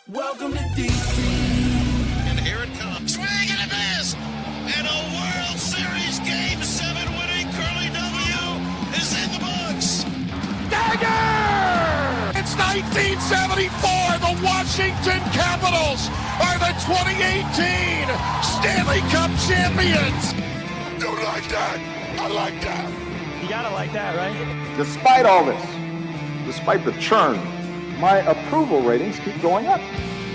Welcome to DC. And here it comes. Swing and a miss. And a World Series Game 7 winning Curly W is in the books. Dagger! It's 1974. The Washington Capitals are the 2018 Stanley Cup champions. Don't like that. I like that. You gotta like that, right? Despite all this, despite the churn, my approval ratings keep going up.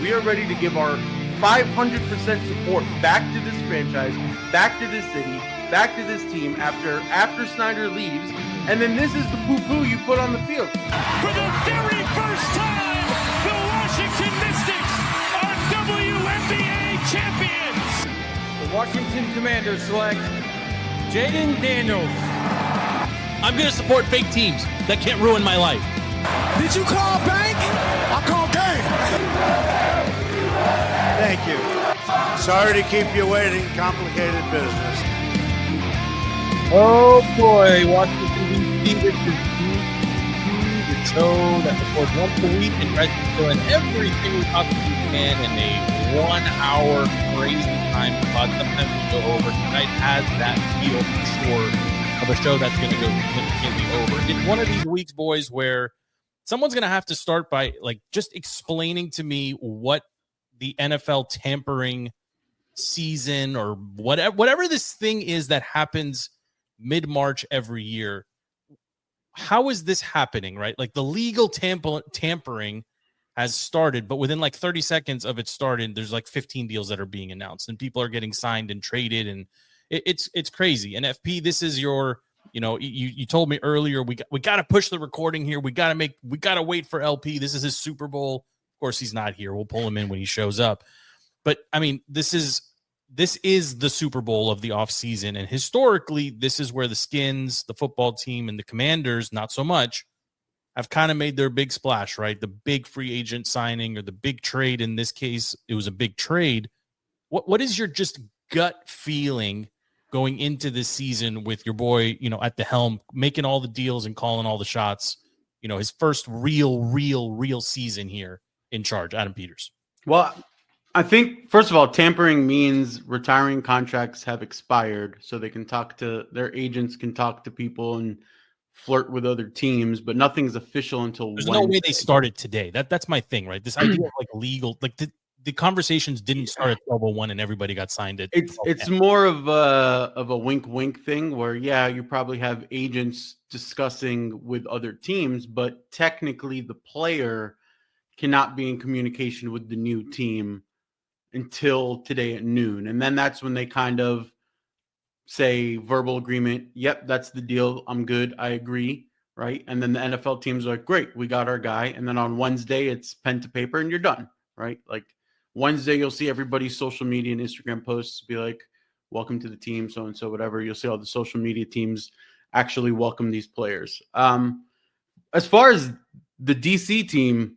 We are ready to give our 500% support back to this franchise, back to this city, back to this team after Snyder leaves. And then this is the poo-poo you put on the field. For the very first time, the Washington Mystics are WNBA champions. The Washington Commanders select Jaden Daniels. I'm going to support fake teams that can't ruin my life. Did you call bank? I call game. Thank you. Sorry to keep you waiting. Complicated business. Oh boy, Washington DC, this is the show that records once a week and tries to fill in everything we possibly can in a 1 hour crazy time slot. Sometimes we go over. Tonight has that feel for sure of a show that's going to go significantly over. It's one of these weeks, boys, where someone's going to have to start by just explaining to me what the NFL tampering season or whatever this thing is that happens mid-March every year. How is this happening, right? Like the legal tampering has started, but within 30 seconds of it started, there's 15 deals that are being announced and people are getting signed and traded, and it's crazy. And FP, this is your, you told me earlier, we got to push the recording here. We got to wait for LP. This is his Super Bowl. Of course, he's not here. We'll pull him in when he shows up. But I mean, this is the Super Bowl of the offseason. And historically, this is where the Skins, the football team, and the Commanders, not so much, have kind of made their big splash, right? The big free agent signing or the big trade. In this case, it was a big trade. What is your just gut feeling going into this season with your boy, at the helm, making all the deals and calling all the shots, his first real season here in charge, Adam Peters? Well, I think, first of all, tampering means retiring contracts have expired so they can their agents can talk to people and flirt with other teams, but nothing's official until There's Wednesday. No way they started today. That's my thing, right? This idea of legal, the conversations didn't start at 12:01 and everybody got signed at. It's more of a wink thing where, yeah, you probably have agents discussing with other teams, but technically the player cannot be in communication with the new team until today at noon. And then that's when they kind of say verbal agreement. Yep, that's the deal. I'm good. I agree. Right. And then the NFL teams are like, great, we got our guy. And then on Wednesday, it's pen to paper and you're done. Right. Wednesday, you'll see everybody's social media and Instagram posts be like, welcome to the team, so-and-so, whatever. You'll see all the social media teams actually welcome these players. As far as the DC team,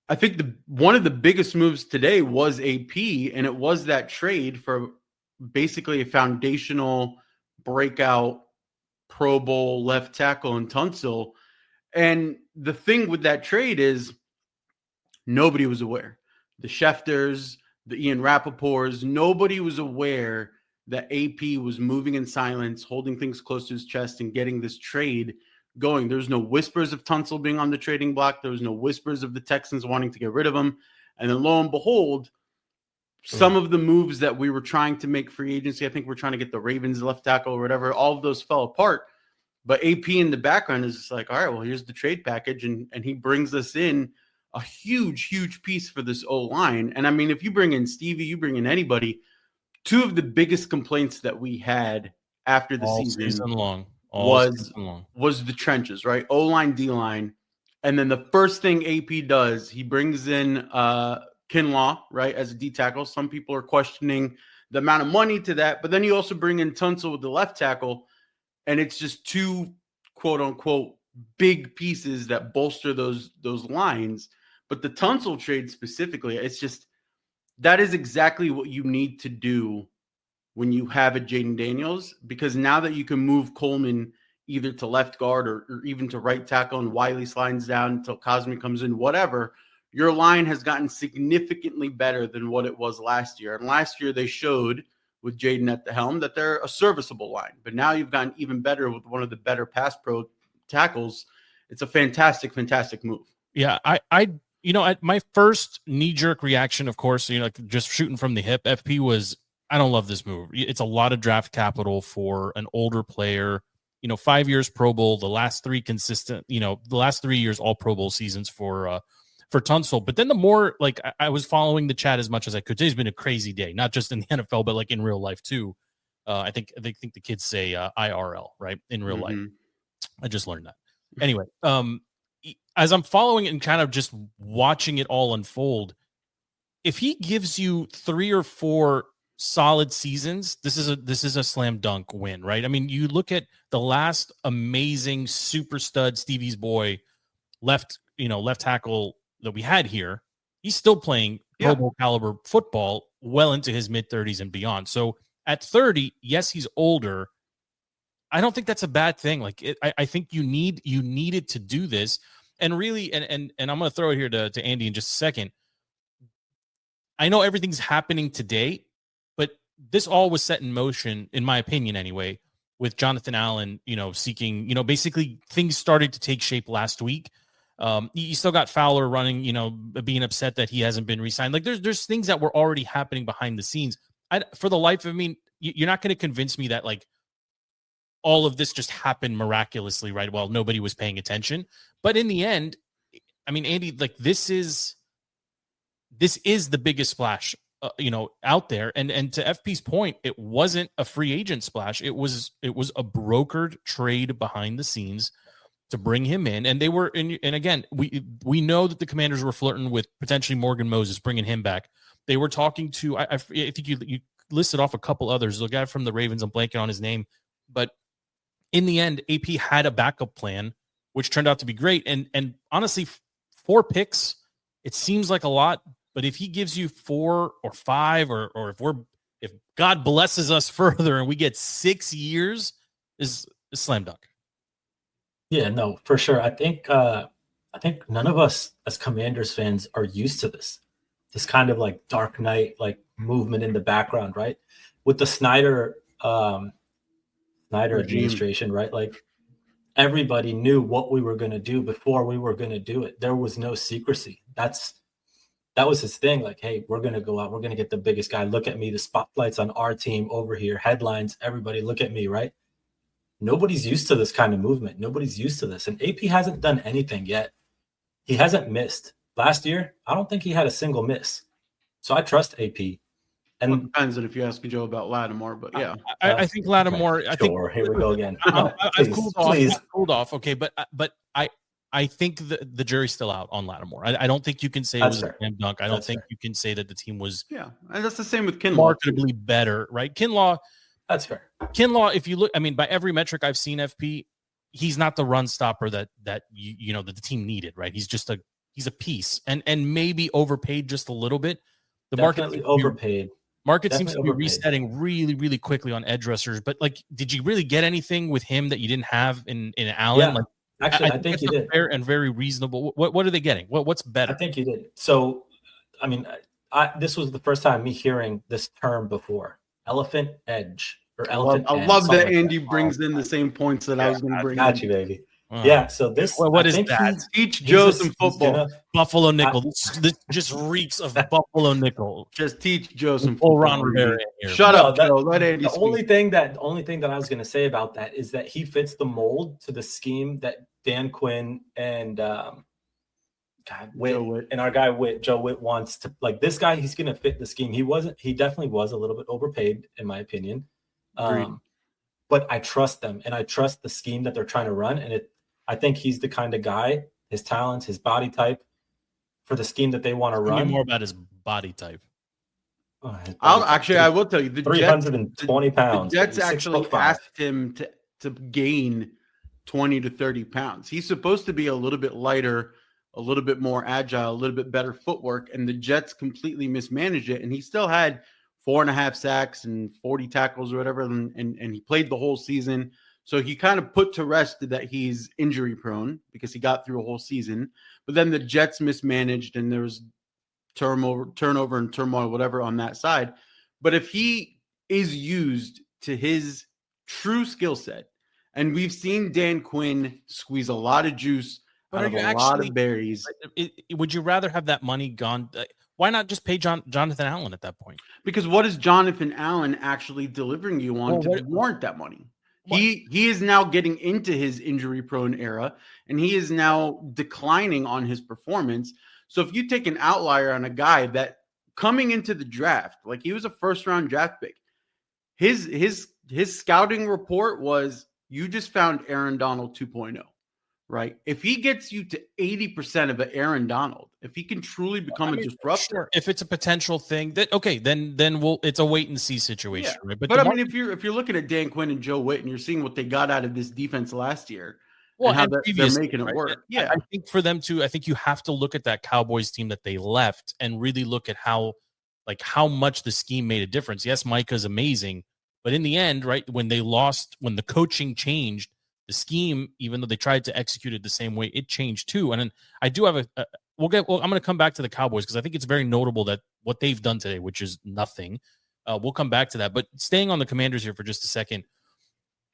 I think one of the biggest moves today was AP, and it was that trade for basically a foundational breakout Pro Bowl left tackle in Tunsil. And the thing with that trade is nobody was aware. The Schefters, the Ian Rappaports, nobody was aware that AP was moving in silence, holding things close to his chest and getting this trade going. There's no whispers of Tunsil being on the trading block. There was no whispers of the Texans wanting to get rid of him. And then lo and behold, some of the moves that we were trying to make free agency, I think we're trying to get the Ravens left tackle or whatever, all of those fell apart. But AP in the background is just like, all right, well, here's the trade package. And he brings us in a huge piece for this O-line. And I mean, if you bring in Stevie, you bring in anybody, two of the biggest complaints that we had after the season was the trenches, right? O-line, D-line. And then the first thing AP does, he brings in Kinlaw, right, as a D tackle. Some people are questioning the amount of money to that, but then you also bring in Tunsil with the left tackle, and it's just two quote unquote big pieces that bolster those lines. But the Tunsil trade specifically, it's just that is exactly what you need to do when you have a Jaden Daniels, because now that you can move Coleman either to left guard or even to right tackle and Wiley slides down until Cosme comes in, whatever, your line has gotten significantly better than what it was last year. And last year they showed with Jaden at the helm that they're a serviceable line. But now you've gotten even better with one of the better pass pro tackles. It's a fantastic, fantastic move. Yeah, my first knee-jerk reaction, of course, like just shooting from the hip, FP was, I don't love this move. It's a lot of draft capital for an older player. 5 years Pro Bowl, the last 3 years all Pro Bowl seasons for Tunsil. But then the more, like, I was following the chat as much as I could. Today's been a crazy day, not just in the NFL, but like in real life too. I think the kids say IRL, right? In real life. I just learned that. Anyway, as I'm following it and kind of just watching it all unfold, if he gives you 3 or 4 solid seasons, this is a slam dunk win, right? I mean, you look at the last amazing super stud Stevie's boy left tackle that we had here. He's still playing Pro Bowl caliber football well into his mid-30s and beyond. So at 30, yes, he's older. I don't think that's a bad thing. Like, I think you needed to do this. And really, and I'm going to throw it here to Andy in just a second. I know everything's happening today, but this all was set in motion, in my opinion anyway, with Jonathan Allen, seeking, basically things started to take shape last week. You still got Fowler running, being upset that he hasn't been re-signed. Like, there's things that were already happening behind the scenes. For the life of me, you're not going to convince me that, like, all of this just happened miraculously, right? Well, nobody was paying attention. But in the end, I mean, Andy, like, this is the biggest splash, out there. And to FP's point, it wasn't a free agent splash. It was a brokered trade behind the scenes to bring him in. And they were, and again, we know that the Commanders were flirting with potentially Morgan Moses, bringing him back. They were talking to, I think you listed off a couple others. The guy from the Ravens, I'm blanking on his name, but in the end, AP had a backup plan, which turned out to be great. And honestly, 4 picks, it seems like a lot, but if he gives you 4 or 5, or if God blesses us further and we get 6 years, is a slam dunk. Yeah, no, for sure. I think none of us as Commanders fans are used to this kind of like Dark Knight, like movement in the background, right? With the Snyder administration, right? Like, everybody knew what we were going to do before we were going to do it. There was no secrecy. That was his thing. Like, hey, we're going to go out. We're going to get the biggest guy. Look at me. The spotlight's on our team over here. Headlines. Everybody look at me, right? Nobody's used to this kind of movement. Nobody's used to this. And AP hasn't done anything yet. He hasn't missed. Last year, I don't think he had a single miss. So I trust AP. And it depends on if you ask Joe about Lattimore, but yeah. I think Lattimore. Sure, I think here we go again. I've cooled off. Okay, but I think the jury's still out on Lattimore. I don't think you can say it was a slam dunk. I don't think you can say that the team was and that's the same with Kinlaw. Marketably better, right? Kinlaw. That's fair. Kinlaw, if you look, I mean, by every metric I've seen, FP, he's not the run stopper that that the team needed, right? He's a piece, and maybe overpaid just a little bit. The Definitely overpaid. Market seems to be resetting really, really quickly on edge rushers. But, like, did you really get anything with him that you didn't have in Allen? Yeah, like, actually, I think you did. Fair and very reasonable. What are they getting? What's better? I think you did. So, I mean, this was the first time me hearing this term before. Elephant edge or elephant. I love that Andy brings in the same points that I was going to bring. Got you, baby. Yeah, so this. What is that? Teach Joe some football. Buffalo nickel. This just reeks of Buffalo nickel. Just teach Joe some football. Ron Rivera here. Shut up, Joe. Let Andy speak. Only thing that I was going to say about that is that he fits the mold to the scheme that Dan Quinn and Witt and our guy Joe Witt wants to. Like, this guy, he's going to fit the scheme. He definitely was a little bit overpaid, in my opinion. But I trust them, and I trust the scheme that they're trying to run, and I think he's the kind of guy, his talents, his body type, for the scheme that they want to run. Tell me more about his body type. I will tell you, the 320 pounds. The Jets actually asked him to gain 20 to 30 pounds. He's supposed to be a little bit lighter, a little bit more agile, a little bit better footwork, and the Jets completely mismanaged it. And he still had 4.5 sacks and 40 tackles or whatever, and he played the whole season. So he kind of put to rest that he's injury prone because he got through a whole season. But then the Jets mismanaged and there was turnover and turmoil, whatever on that side. But if he is used to his true skill set, and we've seen Dan Quinn squeeze a lot of juice out of a lot of berries. Would you rather have that money gone? Why not just pay Jonathan Allen at that point? Because what is Jonathan Allen actually delivering you on to warrant that money? He is now getting into his injury-prone era, and he is now declining on his performance. So if you take an outlier on a guy that coming into the draft, like he was a first-round draft pick, his scouting report was, you just found Aaron Donald 2.0. Right. If he gets you to 80% of an Aaron Donald, if he can truly become a disruptor, sure. If it's a potential thing, then it's a wait and see situation, right? But I mean, if you're looking at Dan Quinn and Joe Witt and you're seeing what they got out of this defense last year, and how they're making it work. Yeah, I think for them to, I think you have to look at that Cowboys team that they left and really look at how much the scheme made a difference. Yes, Micah's amazing, but in the end, right, when the coaching changed, the scheme, even though they tried to execute it the same way, it changed too. And then I do have I'm going to come back to the Cowboys because I think it's very notable that what they've done today, which is nothing. We'll come back to that. But staying on the Commanders here for just a second,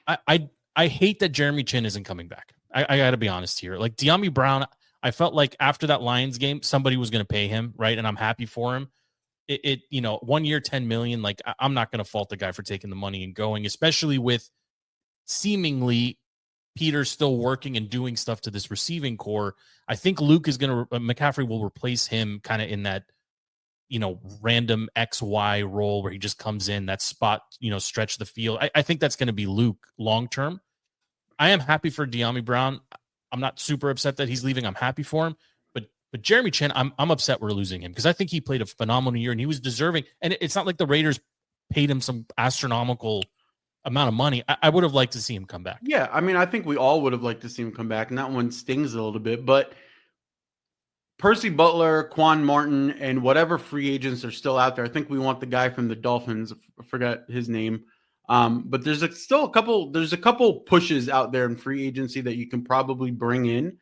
I hate that Jeremy Chin isn't coming back. I got to be honest here. Like De'Ami Brown, I felt like after that Lions game, somebody was going to pay him, right? And I'm happy for him. 1 year, $10 million. Like I'm not going to fault the guy for taking the money and going, especially with seemingly Peter's still working and doing stuff to this receiving core. I think Luke is going to McCaffrey will replace him kind of in that, random XY role where he just comes in that spot, stretch the field. I think that's going to be Luke long term. I am happy for De'Ami Brown. I'm not super upset that he's leaving. I'm happy for him. But Jeremy Chin, I'm upset we're losing him because I think he played a phenomenal year and he was deserving. And it's not like the Raiders paid him some astronomical amount of money. I would have liked to see him come back. Yeah, I mean, I think we all would have liked to see him come back, and that one stings a little bit. But Percy Butler, Quan Martin, and whatever free agents are still out there, I think we want the guy from the Dolphins. I forgot his name. But there's still a couple pushes out there in free agency that you can probably bring in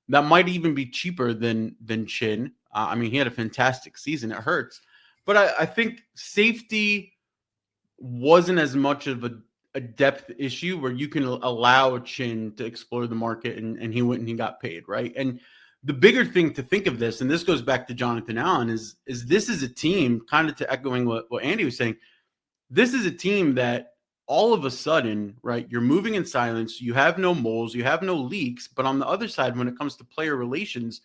that might even be cheaper than Chin. I mean, he had a fantastic season. It hurts. But I think safety wasn't as much of a depth issue where you can allow Chin to explore the market and he went and he got paid, right? And the bigger thing to think of this, and this goes back to Jonathan Allen, is this is a team, kind of to echoing what Andy was saying, this is a team that all of a sudden, right, you're moving in silence, you have no moles, you have no leaks, but on the other side, when it comes to player relations,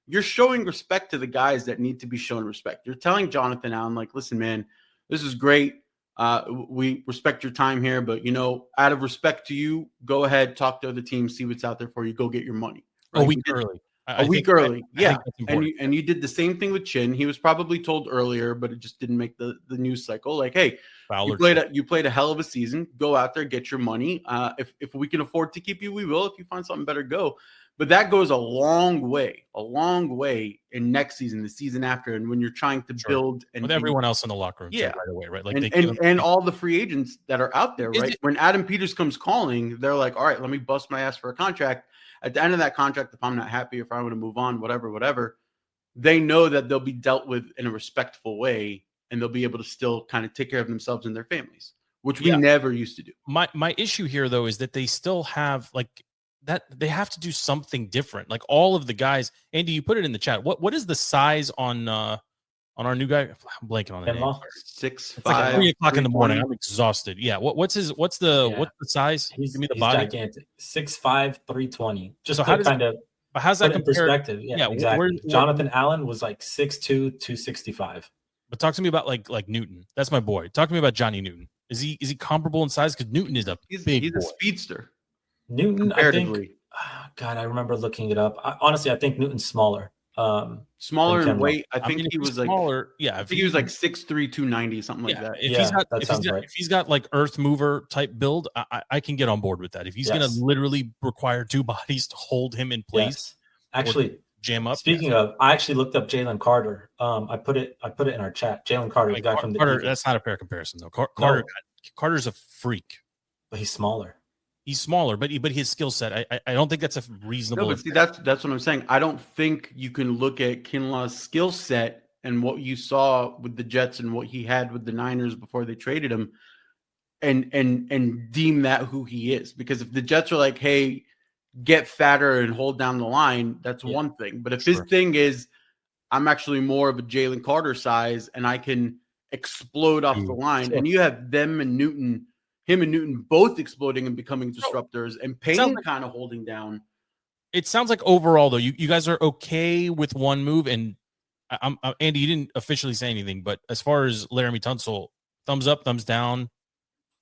you're showing respect to the guys that need to be shown respect. You're telling Jonathan Allen, like, listen, man, this is great. We respect your time here, but, out of respect to you, go ahead, talk to other teams, see what's out there for you, go get your money. Right? A week early. A week early. Yeah. And you did the same thing with Chin. He was probably told earlier, but it just didn't make the news cycle. Like, hey, you played a hell of a season. Go out there, get your money. If we can afford to keep you, we will. If you find something better, go. But that goes a long way in next season, the season after, and when you're trying to build and with everyone else in the locker room, right away, right? Like and all the free agents that are out there, right? When Adam Peters comes calling, they're like, all right, let me bust my ass for a contract. At the end of that contract, if I'm not happy, if I want to move on, whatever, they know that they'll be dealt with in a respectful way, and they'll be able to still kind of take care of themselves and their families, which we never used to do. My issue here, though, is that they still have that they have to do something different. Like all of the guys, Andy, you put it in the chat. What is the size on our new guy? I'm blanking on the name. 6'5", like 3 o'clock in the morning. I'm exhausted. Yeah. What's the size? He's, Give me the body. Gigantic. 6'5", 320. Just so how's that compare? Perspective? Yeah, exactly. Jonathan Allen was like 6'2", 265. But talk to me about like Newton. That's my boy. Talk to me about Johnny Newton. Is he comparable in size? Because Newton is he's boy. a speedster. Newton, I think. God, I remember looking it up. Honestly, I think Newton's smaller. Smaller in weight. I think he was smaller. Yeah, I think he was like 6'3", 290, something like that. If he's got like earth mover type build, I can get on board with that. If he's going to literally require 2 bodies to hold him in place, actually jam up. Speaking of, I actually looked up Jalen Carter. I put it in our chat. Jalen Carter, the guy from the Carter. That's not a fair comparison though. Carter's a freak, but he's smaller. He's smaller, but his skill set, I don't think that's a reasonable. No, but see, that's what I'm saying. I don't think you can look at Kinlaw's skill set and what you saw with the Jets and what he had with the Niners before they traded him, and deem that who he is. Because if the Jets are like, hey, get fatter and hold down the line, that's one thing. But if his thing is, I'm actually more of a Jalen Carter size and I can explode off the line, and you have him and Newton both exploding and becoming disruptors, and Payne kind of holding down. It sounds like overall, though, you guys are okay with one move. And Andy, you didn't officially say anything, but as far as Laramie Tunsil, thumbs up, thumbs down?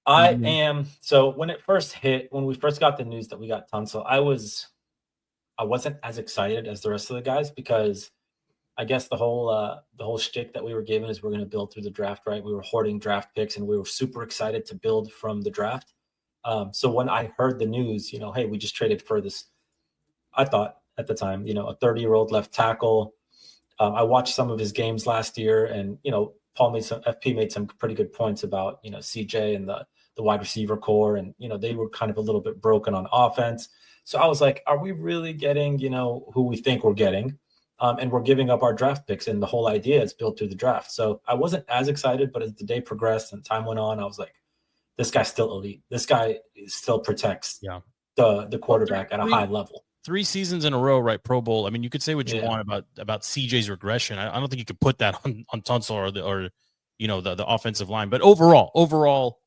I am. So when we first got the news that we got Tunsil, I wasn't as excited as the rest of the guys, because I guess the whole shtick that we were given is we're going to build through the draft, right? We were hoarding draft picks, and we were super excited to build from the draft. So when I heard the news, hey, we just traded for this, I thought at the time, a 30-year-old left tackle. I watched some of his games last year, and FP made some pretty good points about CJ and the wide receiver core, and they were kind of a little bit broken on offense. So I was like, are we really getting who we think we're getting? And we're giving up our draft picks, and the whole idea is built through the draft. So I wasn't as excited, but as the day progressed and time went on, I was like, this guy's still elite. This guy still protects the quarterback at a high level. 3 seasons in a row, right? Pro Bowl. I mean, you could say what you want about CJ's regression. I don't think you could put that on Tunsil or the offensive line. But overall,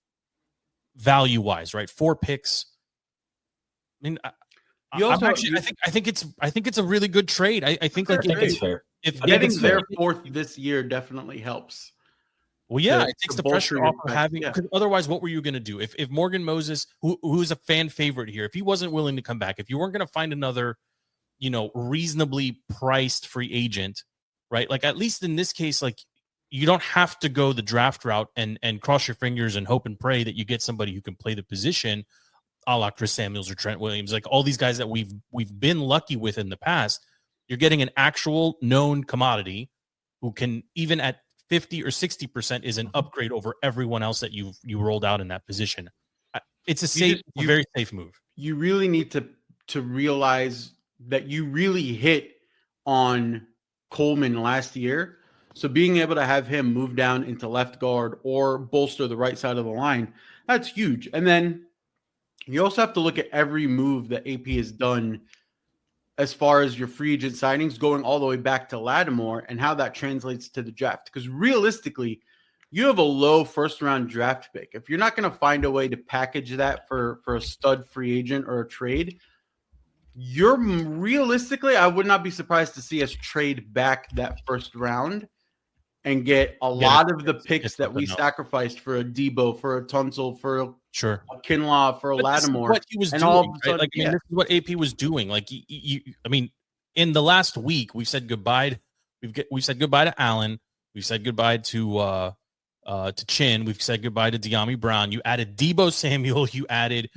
value wise, right? 4 picks. I mean, I think it's a really good trade. I think it's fair. If getting their 4th this year definitely helps. Well, yeah, it takes the pressure off of having. Because otherwise, what were you going to do if Morgan Moses, who's a fan favorite here, if he wasn't willing to come back, if you weren't going to find another, reasonably priced free agent, right? Like, at least in this case, like, you don't have to go the draft route and cross your fingers and hope and pray that you get somebody who can play the position, a la Chris Samuels or Trent Williams, like all these guys that we've been lucky with in the past. You're getting an actual known commodity who can, even at 50 or 60%, is an upgrade over everyone else that you rolled out in that position. It's a very safe move. You really need to realize that you really hit on Coleman last year. So being able to have him move down into left guard or bolster the right side of the line, that's huge. And then you also have to look at every move that AP has done as far as your free agent signings, going all the way back to Lattimore, and how that translates to the draft. Because realistically, you have a low first-round draft pick. If you're not going to find a way to package that for a stud free agent or a trade, realistically, I would not be surprised to see us trade back that first round and get a lot of the picks that we sacrificed for a Debo, for a Tunsil, for a Kinlaw, for a Lattimore. What he was doing, right? This is what AP was doing. Like, I mean, in the last week, we've said goodbye. We've said goodbye to Allen. We've said goodbye to Chin. We've said goodbye to De'Ami Brown. You added Debo Samuel. You added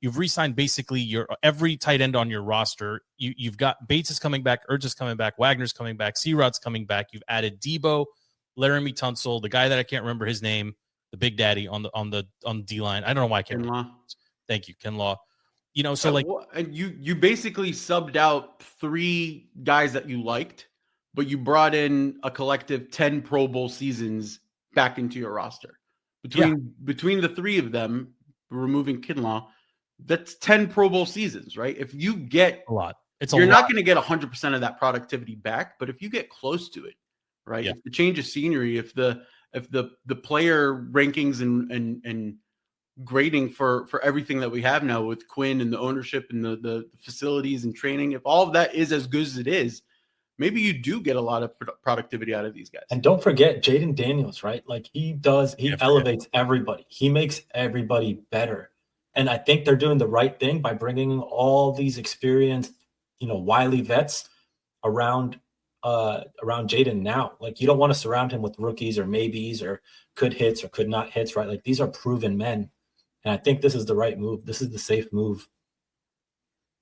You've re-signed basically your every tight end on your roster. You've got Bates is coming back, Ertz is coming back, Wagner's coming back, C-Rod's coming back. You've added Debo, Laramie Tunsil, the guy that I can't remember his name, the Big Daddy on the D line. I don't know why I can't remember. Thank you, Kinlaw. And you basically subbed out 3 guys that you liked, but you brought in a collective 10 Pro Bowl seasons back into your roster. Between the 3 of them, removing Kinlaw, that's 10 Pro Bowl seasons, right? If you get a lot, you're not going to get 100% of that productivity back, but if you get close to it, right? If the change of scenery, if the player rankings and grading for everything that we have now with Quinn and the ownership and the facilities and training, if all of that is as good as it is, maybe you do get a lot of productivity out of these guys. And don't forget Jaden Daniels, right? Like he elevates everybody. He makes everybody better. And I think they're doing the right thing by bringing all these experienced, wily vets around Jaden now. Like, you don't want to surround him with rookies or maybes or could hits or could not hits, right? Like, these are proven men. And I think this is the right move. This is the safe move.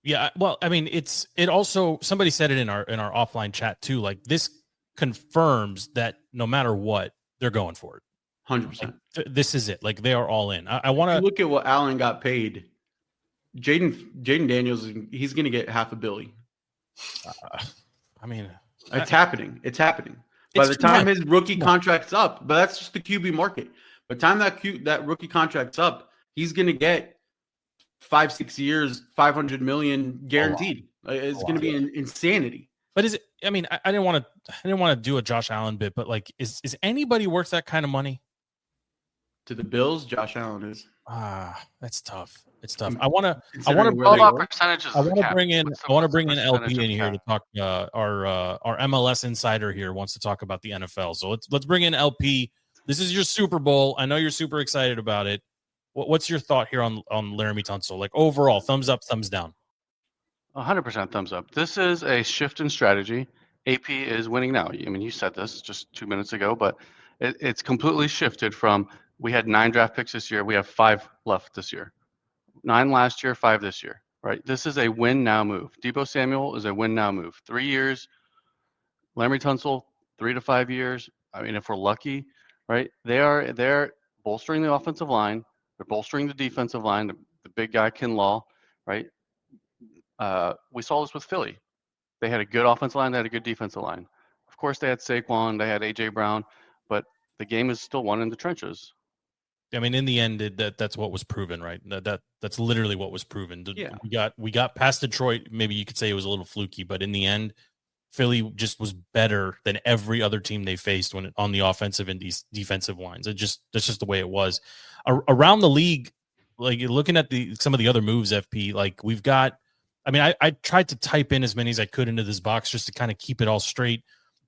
Yeah, well, I mean, it also, somebody said it in our offline chat too. Like, this confirms that no matter what, they're going for it. 100%. This is it. Like, they are all in. I want to look at what Allen got paid. Jaden Daniels, he's going to get $500 million. I mean, it's happening. It's happening. By the time his rookie contract's up, but that's just the QB market. By the time that rookie contract's up, he's going to get 5-6 years, $500 million guaranteed. It's going to be insanity. But is it? I mean, I didn't want to do a Josh Allen bit, but like, is anybody worth that kind of money? To the Bills, Josh Allen is. That's tough. It's tough. I want to bring in LP in here to talk. Our MLS insider here wants to talk about the NFL. So let's bring in LP. This is your Super Bowl. I know you're super excited about it. What's your thought here on Laremy Tunsil? Like, overall, thumbs up, thumbs down? 100% thumbs up. This is a shift in strategy. AP is winning now. I mean, you said this just 2 minutes ago, but it's completely shifted from, we had 9 draft picks this year. We have 5 left this year. 9 last year, 5 this year, right? This is a win now move. Deebo Samuel is a win now move. 3 years. Laremy Tunsil, 3 to 5 years. I mean, if we're lucky, right? They're bolstering the offensive line. They're bolstering the defensive line. The big guy, Kinlaw, right? We saw this with Philly. They had a good offensive line. They had a good defensive line. Of course, they had Saquon. They had A.J. Brown. But the game is still won in the trenches. I mean, in the end, that's what was proven, right? That's literally what was proven. Yeah. We got past Detroit. Maybe you could say it was a little fluky, but in the end, Philly just was better than every other team they faced on the offensive and defensive lines. That's just the way it was. Around the league, like, looking at some of the other moves, FP, like, we've got. I mean, I tried to type in as many as I could into this box just to kind of keep it all straight.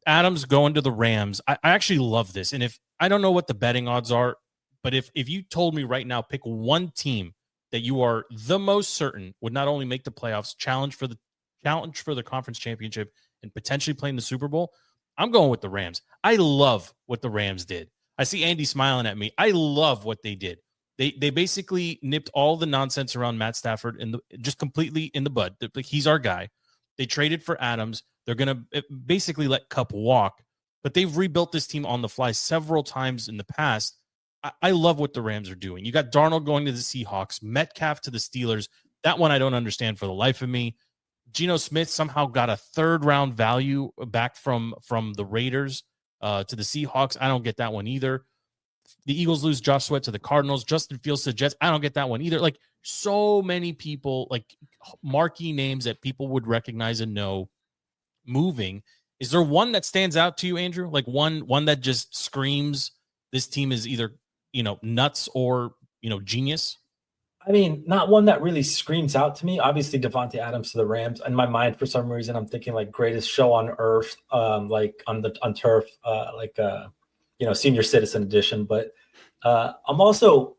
Adams going to the Rams. I actually love this, and if I don't know what the betting odds are. But if you told me right now, pick one team that you are the most certain would not only make the playoffs, challenge for the conference championship, and potentially play in the Super Bowl, I'm going with the Rams. I love what the Rams did. I see Andy smiling at me. I love what they did. They basically nipped all the nonsense around Matt Stafford just completely in the bud. Like, he's our guy. They traded for Adams. They're going to basically let Kupp walk, but they've rebuilt this team on the fly several times in the past. I love what the Rams are doing. You got Darnold going to the Seahawks, Metcalf to the Steelers. That one I don't understand for the life of me. Geno Smith somehow got a 3rd-round value back from the Raiders to the Seahawks. I don't get that one either. The Eagles lose Josh Sweat to the Cardinals. Justin Fields to the Jets. I don't get that one either. Like, so many people, like, marquee names that people would recognize and know moving. Is there one that stands out to you, Andrew? Like, one that just screams this team is either nuts or, genius? I mean, not one that really screams out to me. Obviously, Davante Adams to the Rams. In my mind, for some reason, I'm thinking like greatest show on earth, like on turf, senior citizen edition. But I'm also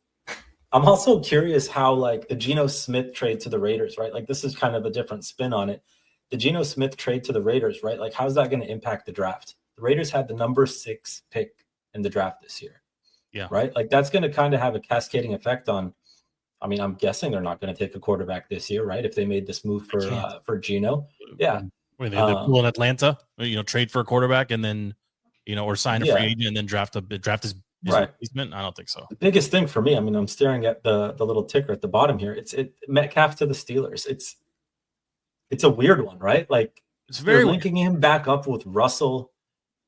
curious how, like, the Geno Smith trade to the Raiders, right? Like, this is kind of a different spin on it. The Geno Smith trade to the Raiders, right? Like, how's that going to impact the draft? The Raiders had the number 6 pick in the draft this year. Yeah. Right. Like, that's going to kind of have a cascading effect on, I mean, I'm guessing they're not going to take a quarterback this year, right? If they made this move for Geno. Yeah. They pull in Atlanta, trade for a quarterback and then, or sign a free agent and then draft his replacement. I don't think so. The biggest thing for me, I mean, I'm staring at the little ticker at the bottom here. It's Metcalf to the Steelers. It's a weird one, right? Like, it's very linking him back up with Russell.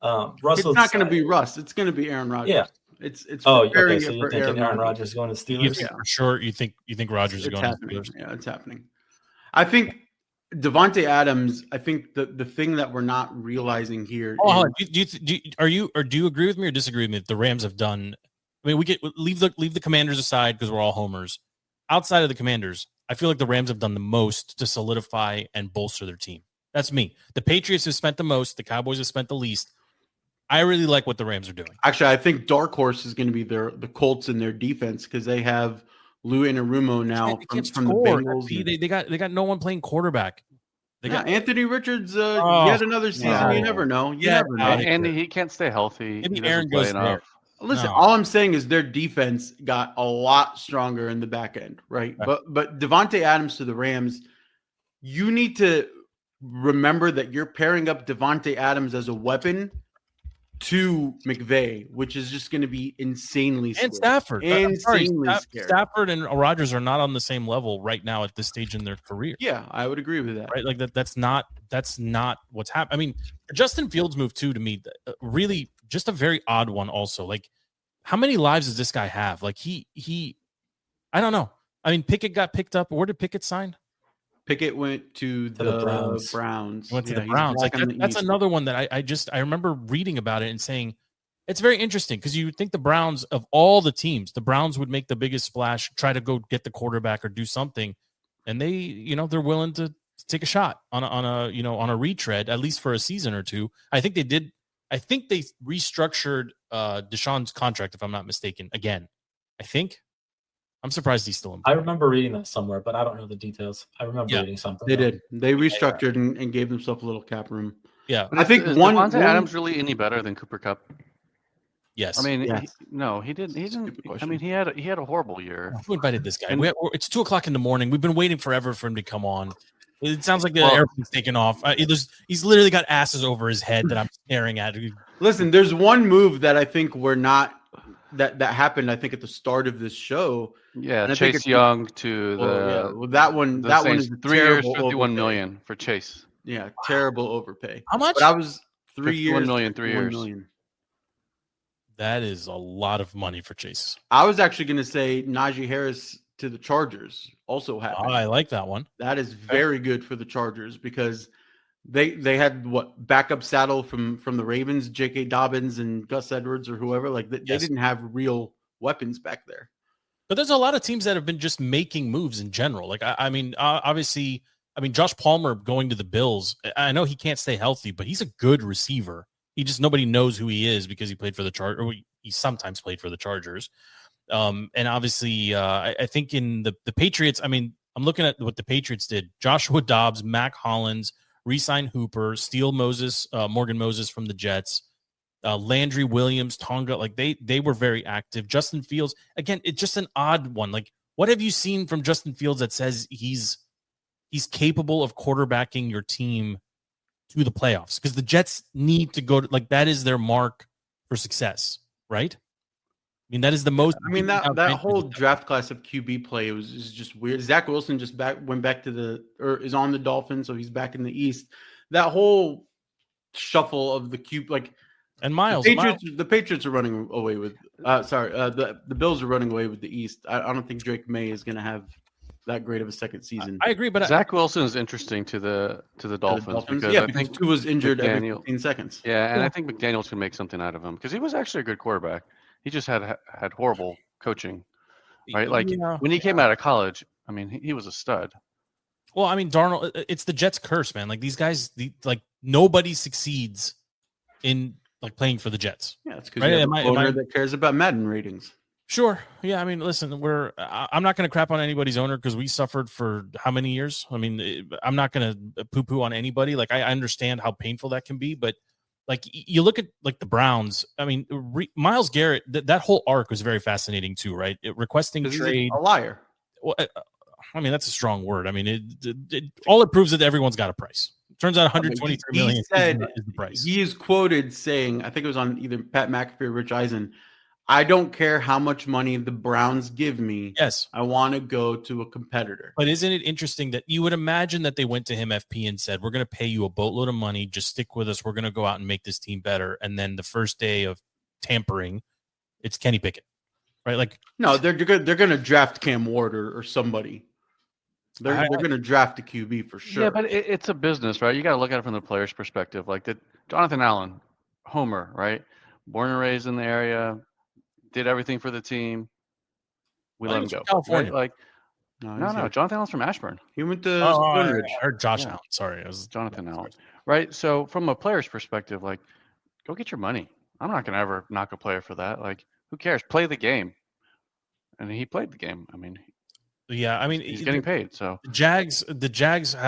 It's not going to be Russ. It's going to be Aaron Rodgers. Yeah. It's okay. So you're thinking Aaron Rodgers going to Steelers? Yeah, for sure. You think Rodgers is going to Steelers? Yeah, it's happening. I think Davante Adams. I think the thing that we're not realizing here. Do you agree with me or disagree with me that the Rams have done? I mean, leave the Commanders aside because we're all homers. Outside of the Commanders, I feel like the Rams have done the most to solidify and bolster their team. That's me. The Patriots have spent the most. The Cowboys have spent the least. I really like what the Rams are doing. Actually, I think dark horse is going to be the Colts in their defense because they have Lou Anarumo now from the Bengals. They got no one playing quarterback. They got Anthony Richards yet another season. Wow. You never know. You never know. And he can't stay healthy. Maybe Aaron goes enough. Listen, all I'm saying is their defense got a lot stronger in the back end, right? But Davante Adams to the Rams, you need to remember that you're pairing up Davante Adams as a weapon to McVay, which is just going to be insanely scary. And Stafford. Insanely scary. Stafford and Rodgers are not on the same level right now at this stage in their career. Yeah, I would agree with that. Right? Like that's not what's happening. I mean, Justin Fields move too, to me, really just a very odd one also. Like, how many lives does this guy have? Like he I don't know. I mean, Pickett got picked up. Where did Pickett sign? Pickett went to the Browns. He went to the Browns. Like that's another one that I remember reading about it and saying it's very interesting because you would think the Browns, of all the teams, the Browns would make the biggest splash, try to go get the quarterback or do something, and they, they're willing to take a shot on a retread, at least for a season or two. I think they did. I think they restructured Deshaun's contract, if I'm not mistaken. Again, I think. I'm surprised he's still in play. I remember reading that somewhere, but I don't know the details. I remember reading something. They did. They restructured and gave themselves a little cap room. Yeah. I think is Devontae Adams really any better than Cooper Kupp? Yes. I mean, yes. He didn't. I mean, he had a horrible year. Who invited this guy? It's 2:00 in the morning. We've been waiting forever for him to come on. It sounds like the airplane's taking off. He's literally got asses over his head that I'm staring at. Listen, there's one move that I think we're not that happened. I think at the start of this show. Yeah, Chase Young to that one is 3 years, $51 million for Chase. Yeah, terrible overpay. How much? But I was 3 years. $51 million, 3 years. Million. That is a lot of money for Chase. I was actually going to say Najee Harris to the Chargers also happened. Oh, I like that one. That is very good for the Chargers because they had backup saddle from the Ravens, J.K. Dobbins and Gus Edwards or whoever. Like they didn't have real weapons back there. But there's a lot of teams that have been just making moves in general. Like, I mean, obviously, Josh Palmer going to the Bills. I know he can't stay healthy, but he's a good receiver. Nobody knows who he is because he played for the Chargers, or he sometimes played for the Chargers. And obviously, I think in the Patriots, I mean, I'm looking at what the Patriots did. Joshua Dobbs, Mac Hollins, re-sign Hooper, steal Morgan Moses from the Jets. Landry Williams, Tonga, like they were very active. Justin Fields, again, it's just an odd one. Like, what have you seen from Justin Fields that says he's capable of quarterbacking your team to the playoffs? Because the Jets need to go to, that is their mark for success, right? I mean, that is the most. I mean, that whole draft class of QB play is just weird. Zach Wilson just went back to is on the Dolphins, so he's back in the East. That whole shuffle of the QB, and Miles. The Patriots are running away with. The Bills are running away with the East. I don't think Drake May is going to have that great of a second season. I agree, but Zach Wilson is interesting to the Dolphins because I think he was injured every 15 seconds. Yeah, and I think McDaniels can make something out of him because he was actually a good quarterback. He just had horrible coaching, right? When he came out of college, I mean, he was a stud. Well, I mean, Darnold, it's the Jets' curse, man. Like these guys, nobody succeeds in playing for the Jets. Yeah, it's because you have an owner that cares about Madden ratings. Sure. Yeah. I mean, listen, I'm not going to crap on anybody's owner because we suffered for how many years? I mean, I'm not going to poo-poo on anybody. I understand how painful that can be, but you look at the Browns. I mean, Myles Garrett, that whole arc was very fascinating too, right? Requesting trade. A liar. Well, I mean, that's a strong word. I mean, all it proves is that everyone's got a price. Turns out 123 million is the price. He is quoted saying, I think it was on either Pat McAfee or Rich Eisen, I don't care how much money the Browns give me. Yes. I want to go to a competitor. But isn't it interesting that you would imagine that they went to him, FP, and said, we're going to pay you a boatload of money. Just stick with us. We're going to go out and make this team better. And then the first day of tampering, it's Kenny Pickett, right? No, they're going to draft Cam Ward or somebody. They're going to draft a QB for sure. Yeah, but it's a business, right? You got to look at it from the player's perspective. Jonathan Allen, Homer, right? Born and raised in the area, did everything for the team. We let him go. California. Right? No. Jonathan Allen's from Ashburn. He went to I heard Josh Allen. Sorry, it was Jonathan Allen. Right. So from a player's perspective, go get your money. I'm not going to ever knock a player for that. Who cares? Play the game. And he played the game. I mean. Yeah, I mean, he's getting paid. So the Jags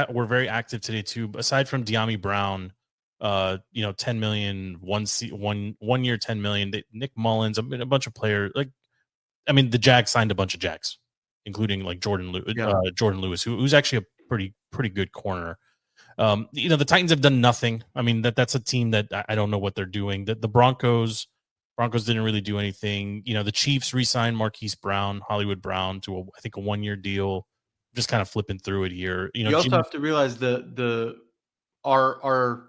were very active today too. Aside from De'Ami Brown, 10 million, 1 year, 10 million. Nick Mullins, a bunch of players. The Jags signed a bunch of Jags, including Jordan Lewis, who's actually a pretty good corner. The Titans have done nothing. I mean, that's a team that I don't know what they're doing. The Broncos didn't really do anything. The Chiefs re-signed Marquise Brown, Hollywood Brown, to I think a 1-year deal. Just kind of flipping through it here. You also have to realize our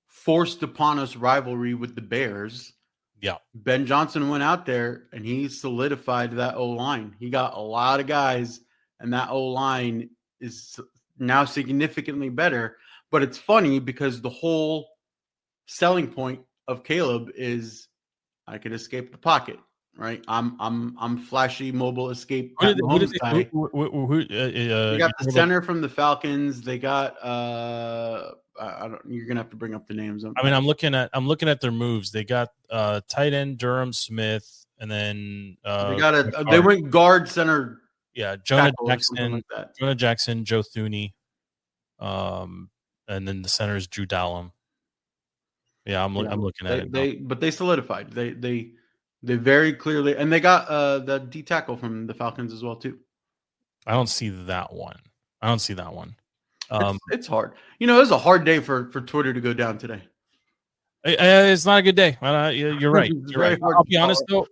forced upon us rivalry with the Bears. Yeah. Ben Johnson went out there and he solidified that O-line. He got a lot of guys, and that O-line is now significantly better. But it's funny because the whole selling point of Caleb is I could escape the pocket, right? I'm flashy mobile escape. Who They got the center from the Falcons. They got you're gonna have to bring up the names. I mean, I'm looking at their moves. They got tight end Durham Smith, and then they went guard center. Yeah, Jonah Jackson, Joe Thuney, and then the center is Drew Dallum. Yeah, I'm looking at it. But they solidified. They very clearly, and they got the D tackle from the Falcons as well too. I don't see that one. It's hard. It was a hard day for Twitter to go down today. It's not a good day. You're right. I'll be honest though.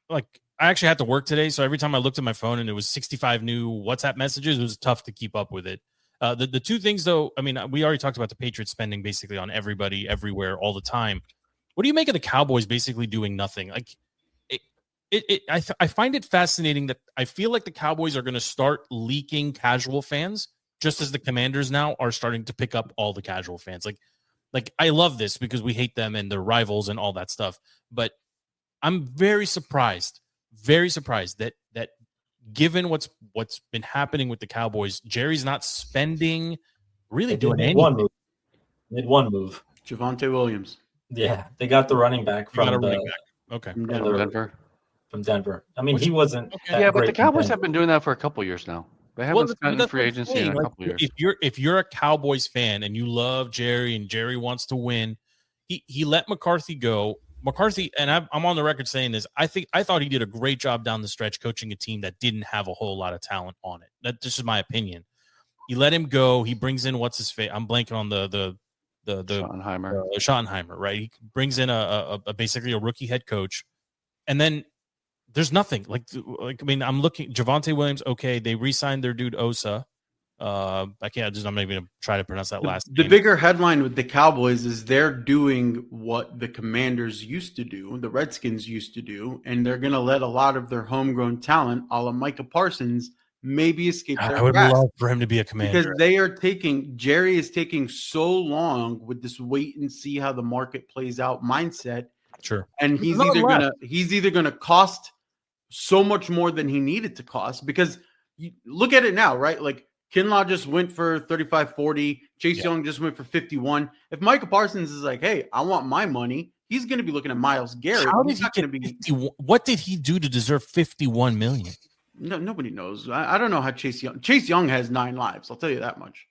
Like, I actually had to work today, so every time I looked at my phone and it was 65 new WhatsApp messages, it was tough to keep up with it. The two things, though, I mean, we already talked about the Patriots spending basically on everybody, everywhere, all the time. What do you make of the Cowboys basically doing nothing? Like, I find it fascinating that I feel like the Cowboys are going to start leaking casual fans, just as the Commanders now are starting to pick up all the casual fans. Like I love this because we hate them and their rivals and all that stuff. But I'm very surprised that given what's been happening with the Cowboys, Jerry's not spending, really doing anything. Made one move. Javonte Williams. Yeah, they got the running back from Okay. From Denver. From Denver. I mean, he wasn't. Yeah, but the Cowboys have been doing that for a couple years now. They haven't spent in free agency in a couple years. If you're a Cowboys fan and you love Jerry and Jerry wants to win, he let McCarthy go. McCarthy, and I'm on the record saying this, I thought he did a great job down the stretch coaching a team that didn't have a whole lot of talent on it. This is my opinion. He let him go. He brings in what's his face? I'm blanking on the Schottenheimer, right? He brings in a basically a rookie head coach, and then there's nothing. Like I mean, I'm looking. Javonte Williams, okay, they re-signed their dude Osa. I'm not even gonna try to pronounce that last name. The bigger headline with the Cowboys is they're doing what the Commanders used to do, the Redskins used to do, and they're gonna let a lot of their homegrown talent, a la Micah Parsons, maybe escape their I would grasp. love for him to be a Commander Because Jerry is taking so long with this wait and see how the market plays out mindset. Sure. And he's either gonna cost so much more than he needed to cost, because you look at it now, right? Like Kinlaw just went for 35-40. Chase Young just went for 51. If Micah Parsons is like, hey, I want my money, he's going to be looking at Myles Garrett. What did he do to deserve $51 million? No, nobody knows. I don't know how Chase Young has 9 lives. I'll tell you that much.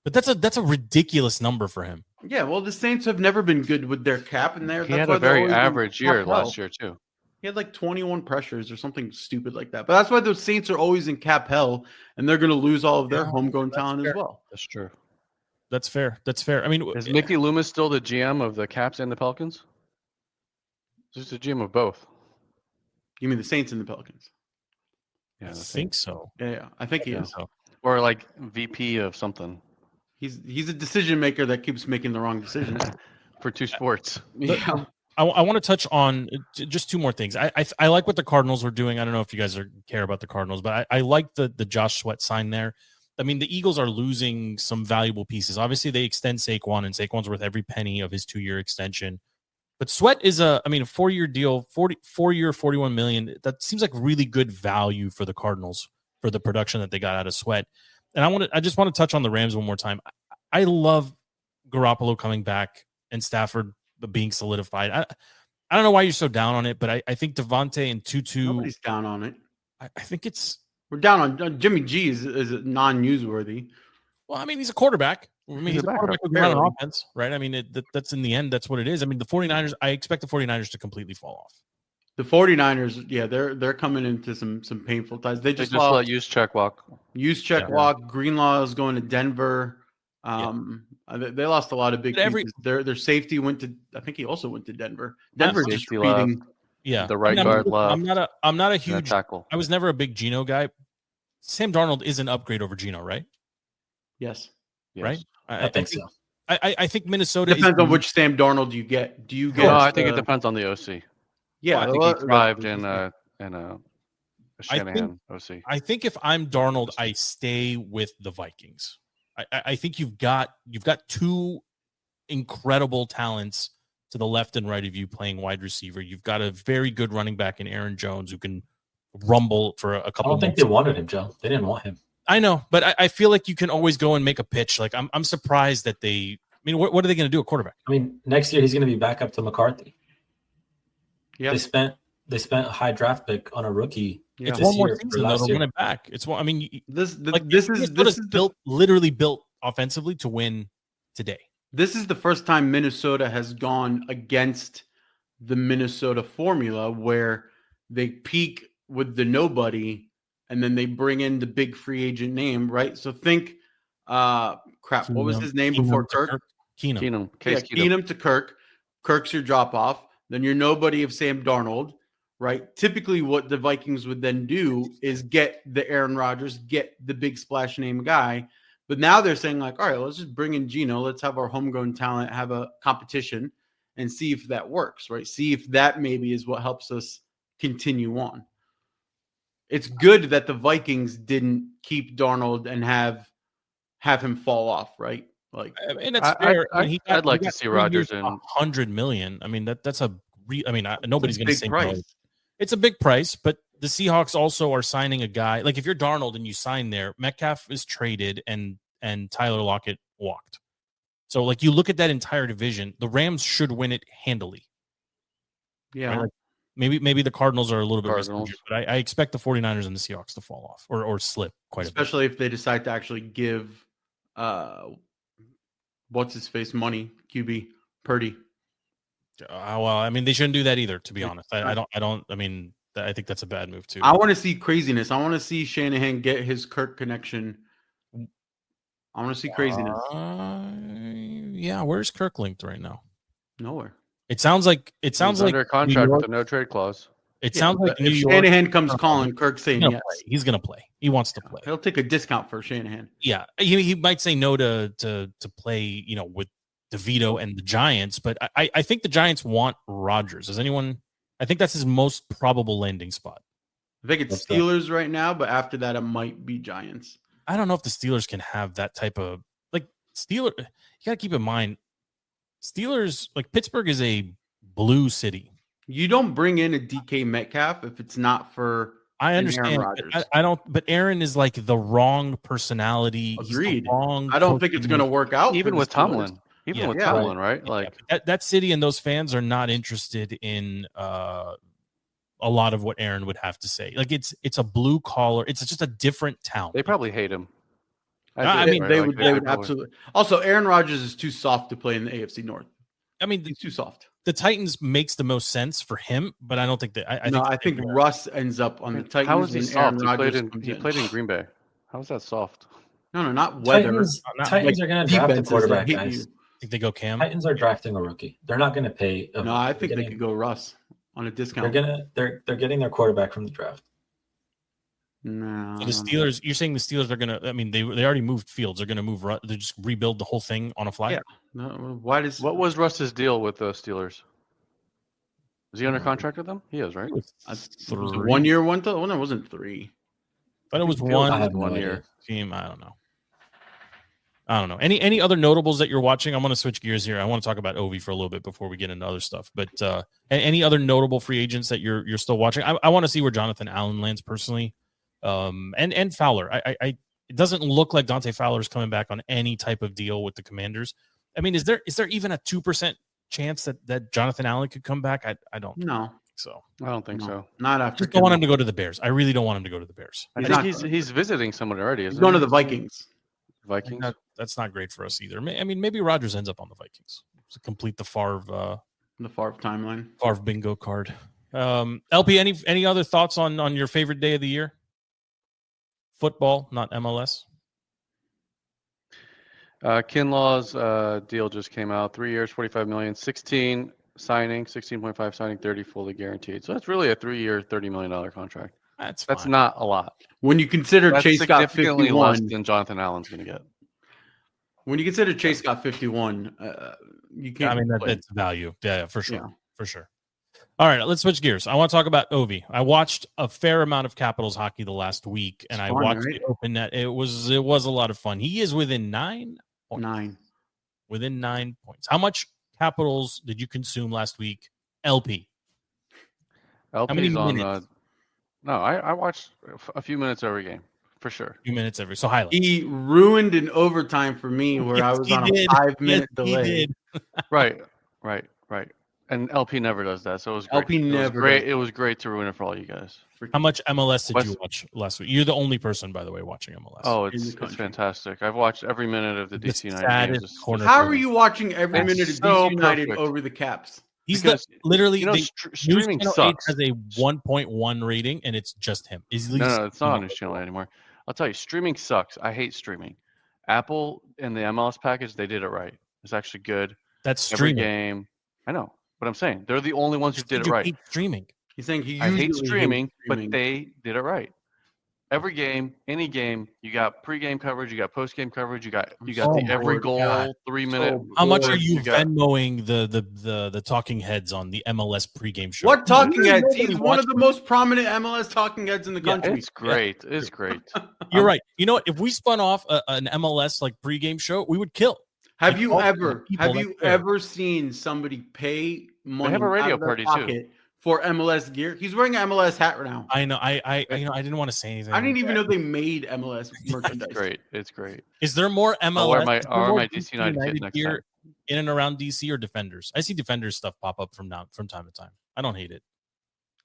But that's a ridiculous number for him. Yeah, well, the Saints have never been good with their cap, and he had a very average year last year too. He had like 21 pressures or something stupid like that. But that's why the Saints are always in cap hell, and they're going to lose all of their homegrown talent as well. That's true. That's fair. I mean, is Mickey Loomis still the GM of the Caps and the Pelicans? Just the GM of both. You mean the Saints and the Pelicans? Yeah, I think so. Yeah, I think he is. So. Or like VP of something. He's a decision maker that keeps making the wrong decisions for 2 sports. Yeah. I want to touch on just 2 more things. I like what the Cardinals were doing. I don't know if you guys care about the Cardinals, but I like the Josh Sweat sign there. I mean, the Eagles are losing some valuable pieces. Obviously, they extend Saquon, and Saquon's worth every penny of his 2-year extension. But Sweat is a 4-year deal, 4-year, $41 million. That seems like really good value for the Cardinals for the production that they got out of Sweat. And I just want to touch on the Rams one more time. I love Garoppolo coming back and Stafford being solidified. I don't know why you're so down on it, but I think Devontae and Tutu. Nobody's down on it. I think we're down on Jimmy G is non-newsworthy. Well, I mean, he's a quarterback. I mean, he's a quarterback who can run an offense, right? I mean, that's in the end, that's what it is. I mean, the 49ers, I expect the 49ers to completely fall off. The 49ers, yeah, they're coming into some painful times. They just let Juszczyk walk. Greenlaw is going to Denver. They lost a lot of big pieces. Their safety went to. I think he also went to Denver. Denver just beating. Yeah, the right guard left. I'm not a huge tackle. I was never a big Geno guy. Sam Darnold is an upgrade over Geno, right? Yes. Right. I think so. I think Minnesota depends on which Sam Darnold you get. Do you get? No, I think it depends on the OC. Yeah, I think he thrived in a Shanahan OC. I think if I'm Darnold, I stay with the Vikings. I think you've got two incredible talents to the left and right of you playing wide receiver. You've got a very good running back in Aaron Jones who can rumble for a couple. I don't think they wanted him, Joe. They didn't want him. I know, but I feel like you can always go and make a pitch. Like I'm surprised that they. I mean, what are they going to do at quarterback? I mean, next year he's going to be back up to McCarthy. Yeah, they spent a high draft pick on a rookie. Yeah. It's one more season though to run it back. It's one. I mean, this is literally built offensively to win today. This is the first time Minnesota has gone against the Minnesota formula where they peak with the nobody and then they bring in the big free agent name, right? So think, what was his name before Kirk? Keenum. Keenum to Kirk. Kirk's your drop off. Then your nobody of Sam Darnold, right? Typically what the Vikings would then do is get the Aaron Rodgers, get the big splash name guy. But now they're saying like, all right, let's just bring in Geno. Let's have our homegrown talent have a competition and see if that works, right? See if that maybe is what helps us continue on. It's good that the Vikings didn't keep Darnold and have him fall off, right? Like, I mean, that's fair. I'd like to see Rodgers in $100 million. I mean, that's a. Nobody's going to say price. No. It's a big price, but the Seahawks also are signing a guy. Like if you're Darnold and you sign there, Metcalf is traded and Tyler Lockett walked. So like you look at that entire division, the Rams should win it handily. Yeah. Right? Like maybe the Cardinals are a little bit risky, but I expect the 49ers and the Seahawks to fall off or slip quite a bit. Especially if they decide to actually give what's his face money, QB Purdy. Well, I mean, they shouldn't do that either, to be honest. I think that's a bad move too. I want to see craziness. I want to see Shanahan get his Kirk connection. I want to see craziness. Yeah, where's Kirk linked right now? Nowhere. It sounds like under contract with a no trade clause. It sounds like if Shanahan comes calling, Kirk saying yes. He's going to play. He wants to play. He'll take a discount for Shanahan. Yeah, he might say no to play, with DeVito and the Giants, but I think the Giants want Rodgers. I think that's his most probable landing spot. I think it's Steelers right now, but after that, it might be Giants. I don't know if the Steelers can have that type of Steeler. You got to keep in mind, Steelers, Pittsburgh is a blue city. You don't bring in a DK Metcalf if it's not for. I understand. I don't. But Aaron is the wrong personality. Agreed. Wrong. I don't think it's going to work out. Even with Tomlin. With Tomlin, right? That city and those fans are not interested in a lot of what Aaron would have to say. It's a blue collar. It's just a different town. They probably hate him. They would absolutely. Also, Aaron Rodgers is too soft to play in the AFC North. I mean, he's too soft. The Titans makes the most sense for him, but I don't think that. I think Russ ends up on the Titans. How is he soft? He played in Green Bay. How is that soft? No, not weather. Titans are going to draft a quarterback, guys. Think they go Cam? Titans are drafting a rookie. They're not going to pay. No, I think they could go Russ on a discount. They're getting their quarterback from the draft. No. So the Steelers. You're saying the Steelers are going to? I mean, they already moved Fields. They're going to move. They just rebuild the whole thing on a fly. Yeah. No. What was Russ's deal with the Steelers? Is he under contract with them? He is, right? 1 year, one. No, it wasn't 3. But it was one year team. I don't know. Any other notables that you're watching? I'm going to switch gears here. I want to talk about Ovi for a little bit before we get into other stuff. But any other notable free agents that you're still watching? I want to see where Jonathan Allen lands personally, and Fowler. It doesn't look like Dante Fowler is coming back on any type of deal with the Commanders. I mean, is there even a 2% chance that Jonathan Allen could come back? I don't know. So I don't think so. Not after. Just don't want him to go to the Bears. I really don't want him to go to the Bears. I think he's visiting someone already. He's going to the Vikings. Vikings. That's not great for us either. I mean, maybe Rodgers ends up on the Vikings to complete the Favre timeline. Favre bingo card. LP, any other thoughts on your favorite day of the year? Football, not MLS. Kinlaw's deal just came out. 3 years, $45 million, 16 signing, 16.5 signing, 30 fully guaranteed. So that's really a 3-year, $30 million contract. That's not a lot. When you consider That's Chase got significantly less 51, than Jonathan Allen's going to get. when you consider Chase got 51, you can't. I mean, complain. that's value. Yeah, for sure. Yeah. For sure. All right, let's switch gears. I want to talk about Ovi. I watched a fair amount of Capitals hockey the last week, and I watched the Open Net. It was a lot of fun. He is within 9 points. Within 9 points. How much Capitals did you consume last week? LP. LP's on. No, I watched a few minutes every game for sure. A few minutes every. So highlights. He ruined an overtime for me where I was on a 5-minute delay. Right. And LP never does that, so it was great. LP never. It was great to ruin it for all you guys. How much MLS did you watch last week? You're the only person, by the way, watching MLS. Oh, it's fantastic. I've watched every minute of the DC United games. How are you watching every minute of DC United over the Caps? He's literally streaming sucks. Has a 1.1 rating, and it's just him. No, it's not on News Channel 8 anymore. I'll tell you, streaming sucks. I hate streaming. Apple and the MLS package, they did it right. It's actually good. That's streaming. Every game. I know. But I'm saying they're the only ones who did it right. Hate streaming. He's saying I hate streaming, but they did it right. Every game, any game, you got pregame coverage, you got postgame coverage, you got every goal, 3 minute. How much are you Venmoing the talking heads on the MLS pregame show? What talking heads? He's one of the most prominent MLS talking heads in the country. It's great. It's great. You're right. You know what? If we spun off an MLS like pregame show, we would kill. Have you ever seen somebody pay money? They have a radio party too for MLS gear. He's wearing an MLS hat right now. I know. I didn't want to say anything. I didn't even know they made MLS merchandise. It's great. Is there more MLS? I'll wear my DC United kit next gear time. In and around DC or Defenders? I see Defenders stuff pop up from time to time. I don't hate it.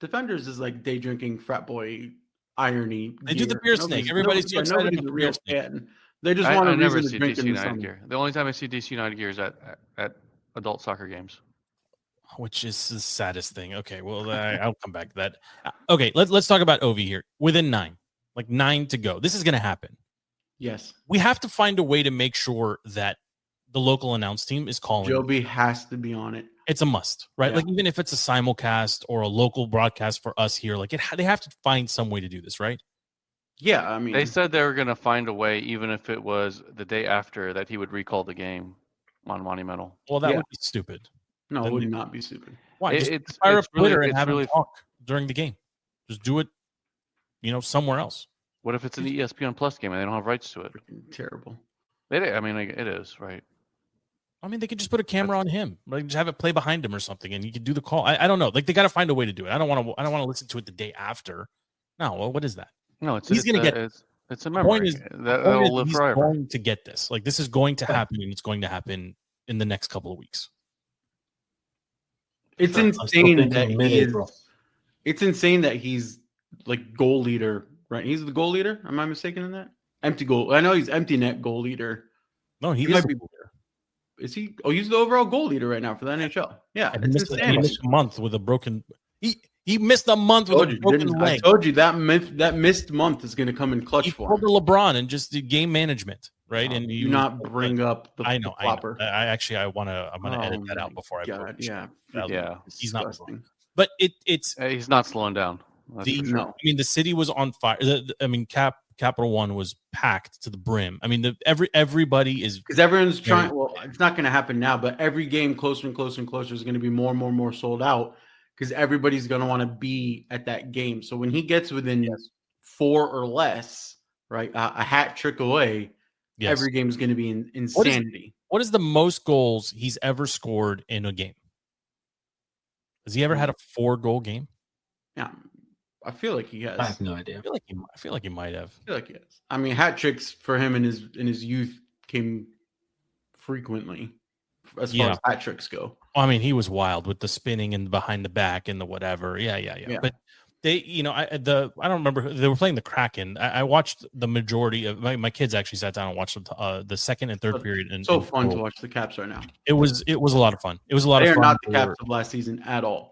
Defenders is like day drinking frat boy irony. They do the beer snake. Everybody's so excited about the beer snake. They just want to never see DC United gear. The only time I see DC United gear is at adult soccer games, which is the saddest thing. Okay, well, I'll come back to that. Okay, let's talk about Ovi here. Within 9 to go. This is going to happen. Yes, we have to find a way to make sure that the local announce team is calling. Joby has to be on it. It's a must, right? Yeah. Like even if it's a simulcast or a local broadcast for us here, like they have to find some way to do this, right? Yeah, I mean, they said they were going to find a way, even if it was the day after, that he would recall the game on Monumental. Well, that would be stupid. No, it would not be stupid. Why? Just fire up Twitter and have him talk during the game. Just do it, somewhere else. What if it's an ESPN Plus game and they don't have rights to it? Terrible. It is, right? I mean, they could just put a camera on him, like just have it play behind him or something, and you could do the call. I don't know. Like they got to find a way to do it. I don't want to listen to it the day after. No, well, what is that? No, he's going to get it. It's a memory that'll live forever. He's going to get this. Like this is going to happen, and it's going to happen in the next couple of weeks. It's insane that it's insane that he's like goal leader, right? He's the goal leader. Am I mistaken in that? Empty goal. I know he's empty net goal leader. No, he might be. Is he? Oh, he's the overall goal leader right now for the NHL. Yeah, he missed a month with a broken. He missed a month with a broken leg. I told you that missed month is going to come in clutch for him. LeBron and just the game management, right? And you not bring up the flopper. I'm going to edit that out before I. God, yeah. He's not wrong. But it's he's not slowing down. I mean, the city was on fire. Capital One was packed to the brim. I mean, everybody is because everyone's trying. Well, it's not going to happen now, but every game closer and closer and closer is going to be more and more sold out because everybody's going to want to be at that game. So when he gets within 4 or less, right, a hat trick away, every game is going to be insanity. What is the most goals he's ever scored in a game? Has he ever had a 4-goal game? Yeah. I feel like he has. I have no idea. I feel like he might have. I feel like he has. I mean, hat tricks for him in his youth came frequently as far as hat tricks go. Well, I mean, he was wild with the spinning and behind the back and the whatever. Yeah. But they, I don't remember. They were playing the Kraken. I watched the majority of my kids actually sat down and watched the second and third period. And so fun to watch the Caps right now. It was a lot of fun. It was a lot of fun. They are not the Caps of last season at all.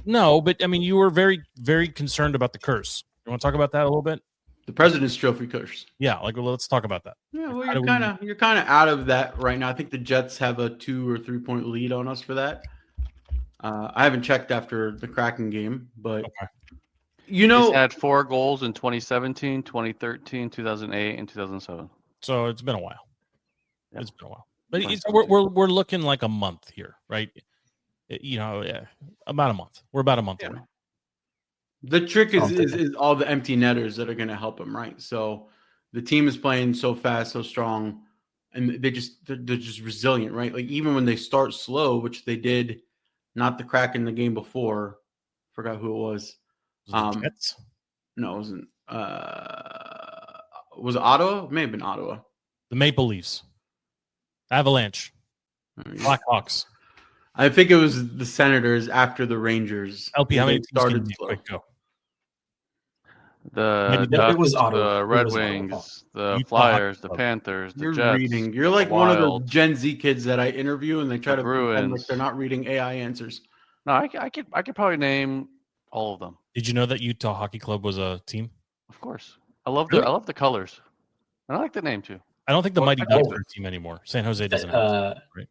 No, but I mean, you were very, very concerned about the curse. You want to talk about that a little bit? The President's Trophy curse. Yeah, like let's talk about that. Yeah, well, How do you're kind of out of that right now. I think the Jets have a 2 or 3 point lead on us for that. I haven't checked after the Kraken game, but He's had 4 goals in 2017, 2013, 2008, and 2007. So it's been a while. Yeah. It's been a while, but we're looking like a month here, right? About a month. We're about a month away. The trick is all the empty netters that are going to help him, right? So the team is playing so fast, so strong, and they're just resilient, right? Like even when they start slow, which they did, not the Kraken the game before. Forgot who it was. Jets? No, it wasn't. Was it Ottawa? It may have been Ottawa. The Maple Leafs, Avalanche, Blackhawks. I think it was the Senators after the Rangers. LP, how many teams started can quick go? The Ducks, the Red Wings, the Flyers, the Panthers, the Jets. Reading. You're like one of those Gen Z kids that I interview, and they try to pretend like they're not reading AI answers. No, I could probably name all of them. Did you know that Utah Hockey Club was a team? Of course, I love the colors, and I like the name too. I don't think the Mighty Ducks are a team anymore. San Jose doesn't have a team, right?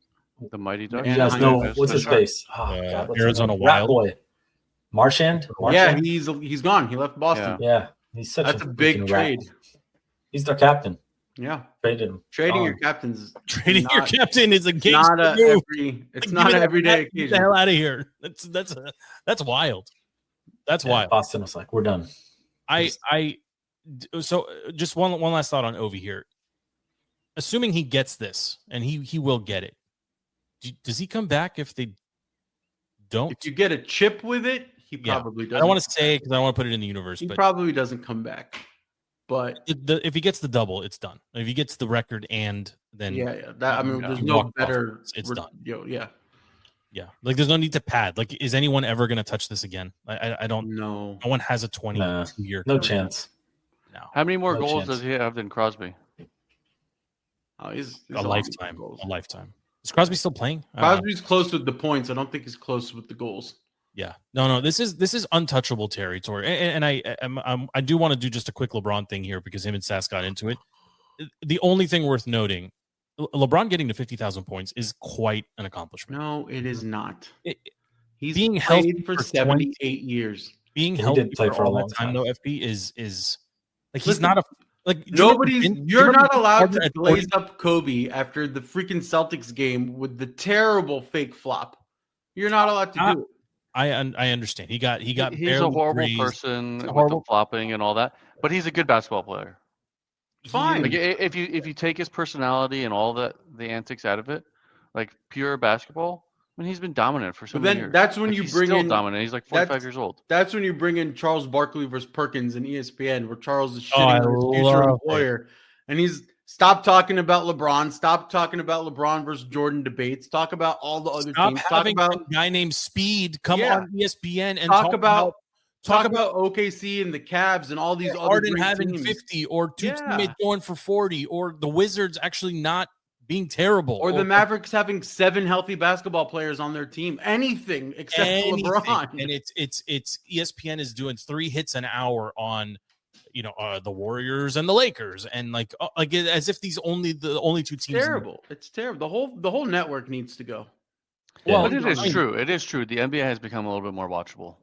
The Mighty Ducks. You guys know what's his face? Arizona Wild boy, Marchand. Yeah, he's gone. He left Boston. Yeah, he's such a big trade. He's their captain. Yeah, traded him. Trading your captain is a game. It's not an everyday occasion. Get the hell out of here. That's wild. That's wild. Boston was like, we're done. So just one last thought on Ovi here. Assuming he gets this, and he will get it, does he come back if they don't? If you get a chip with it, he probably doesn't. I don't want to say because I don't want to put it in the universe. He but probably doesn't come back. But if he gets the double, it's done. If he gets the record and then there's no better. It's done. Yeah. Like there's no need to pad. Like, is anyone ever going to touch this again? I don't know. No one has a 22-year. No chance. No. How many more goals does he have than Crosby? Oh, he's a lifetime. A lifetime. Is Crosby still playing? Crosby's close with the points. I don't think he's close with the goals. Yeah. No. This is untouchable territory. And I do want to do just a quick LeBron thing here because him and Sass got into it. The only thing worth noting, LeBron getting to 50,000 points is quite an accomplishment. No, it is not. He's being healthy for 78 years. Being healthy for a long time, though, FP is like he's not a you're not allowed to blaze up Kobe after the freaking Celtics game with the terrible fake flop. You're not allowed to do it. I understand. He got. He's a horrible person with the flopping and all that, but he's a good basketball player. Fine. Like if you take his personality and all the antics out of it, like pure basketball, I mean he's been dominant for so many years. That's when you bring in dominant. He's like 45 years old. That's when you bring in Charles Barkley versus Perkins and ESPN, where Charles is shitting his future employer, and he's stop talking about LeBron. Stop talking about LeBron versus Jordan debates. Talk about all the other teams. Talk about a guy named Speed come on ESPN and talk about OKC and the Cavs and all these other Harden great having teams. 50 or two teammates going for 40 or the Wizards actually not being terrible or the Mavericks having 7 healthy basketball players on their team. Anything except for LeBron. And it's ESPN is doing 3 hits an hour on the Warriors and the Lakers and like as if the only 2 teams. Terrible. It's terrible. The whole network needs to go. Well, but it is true. It is true. The NBA has become a little bit more watchable.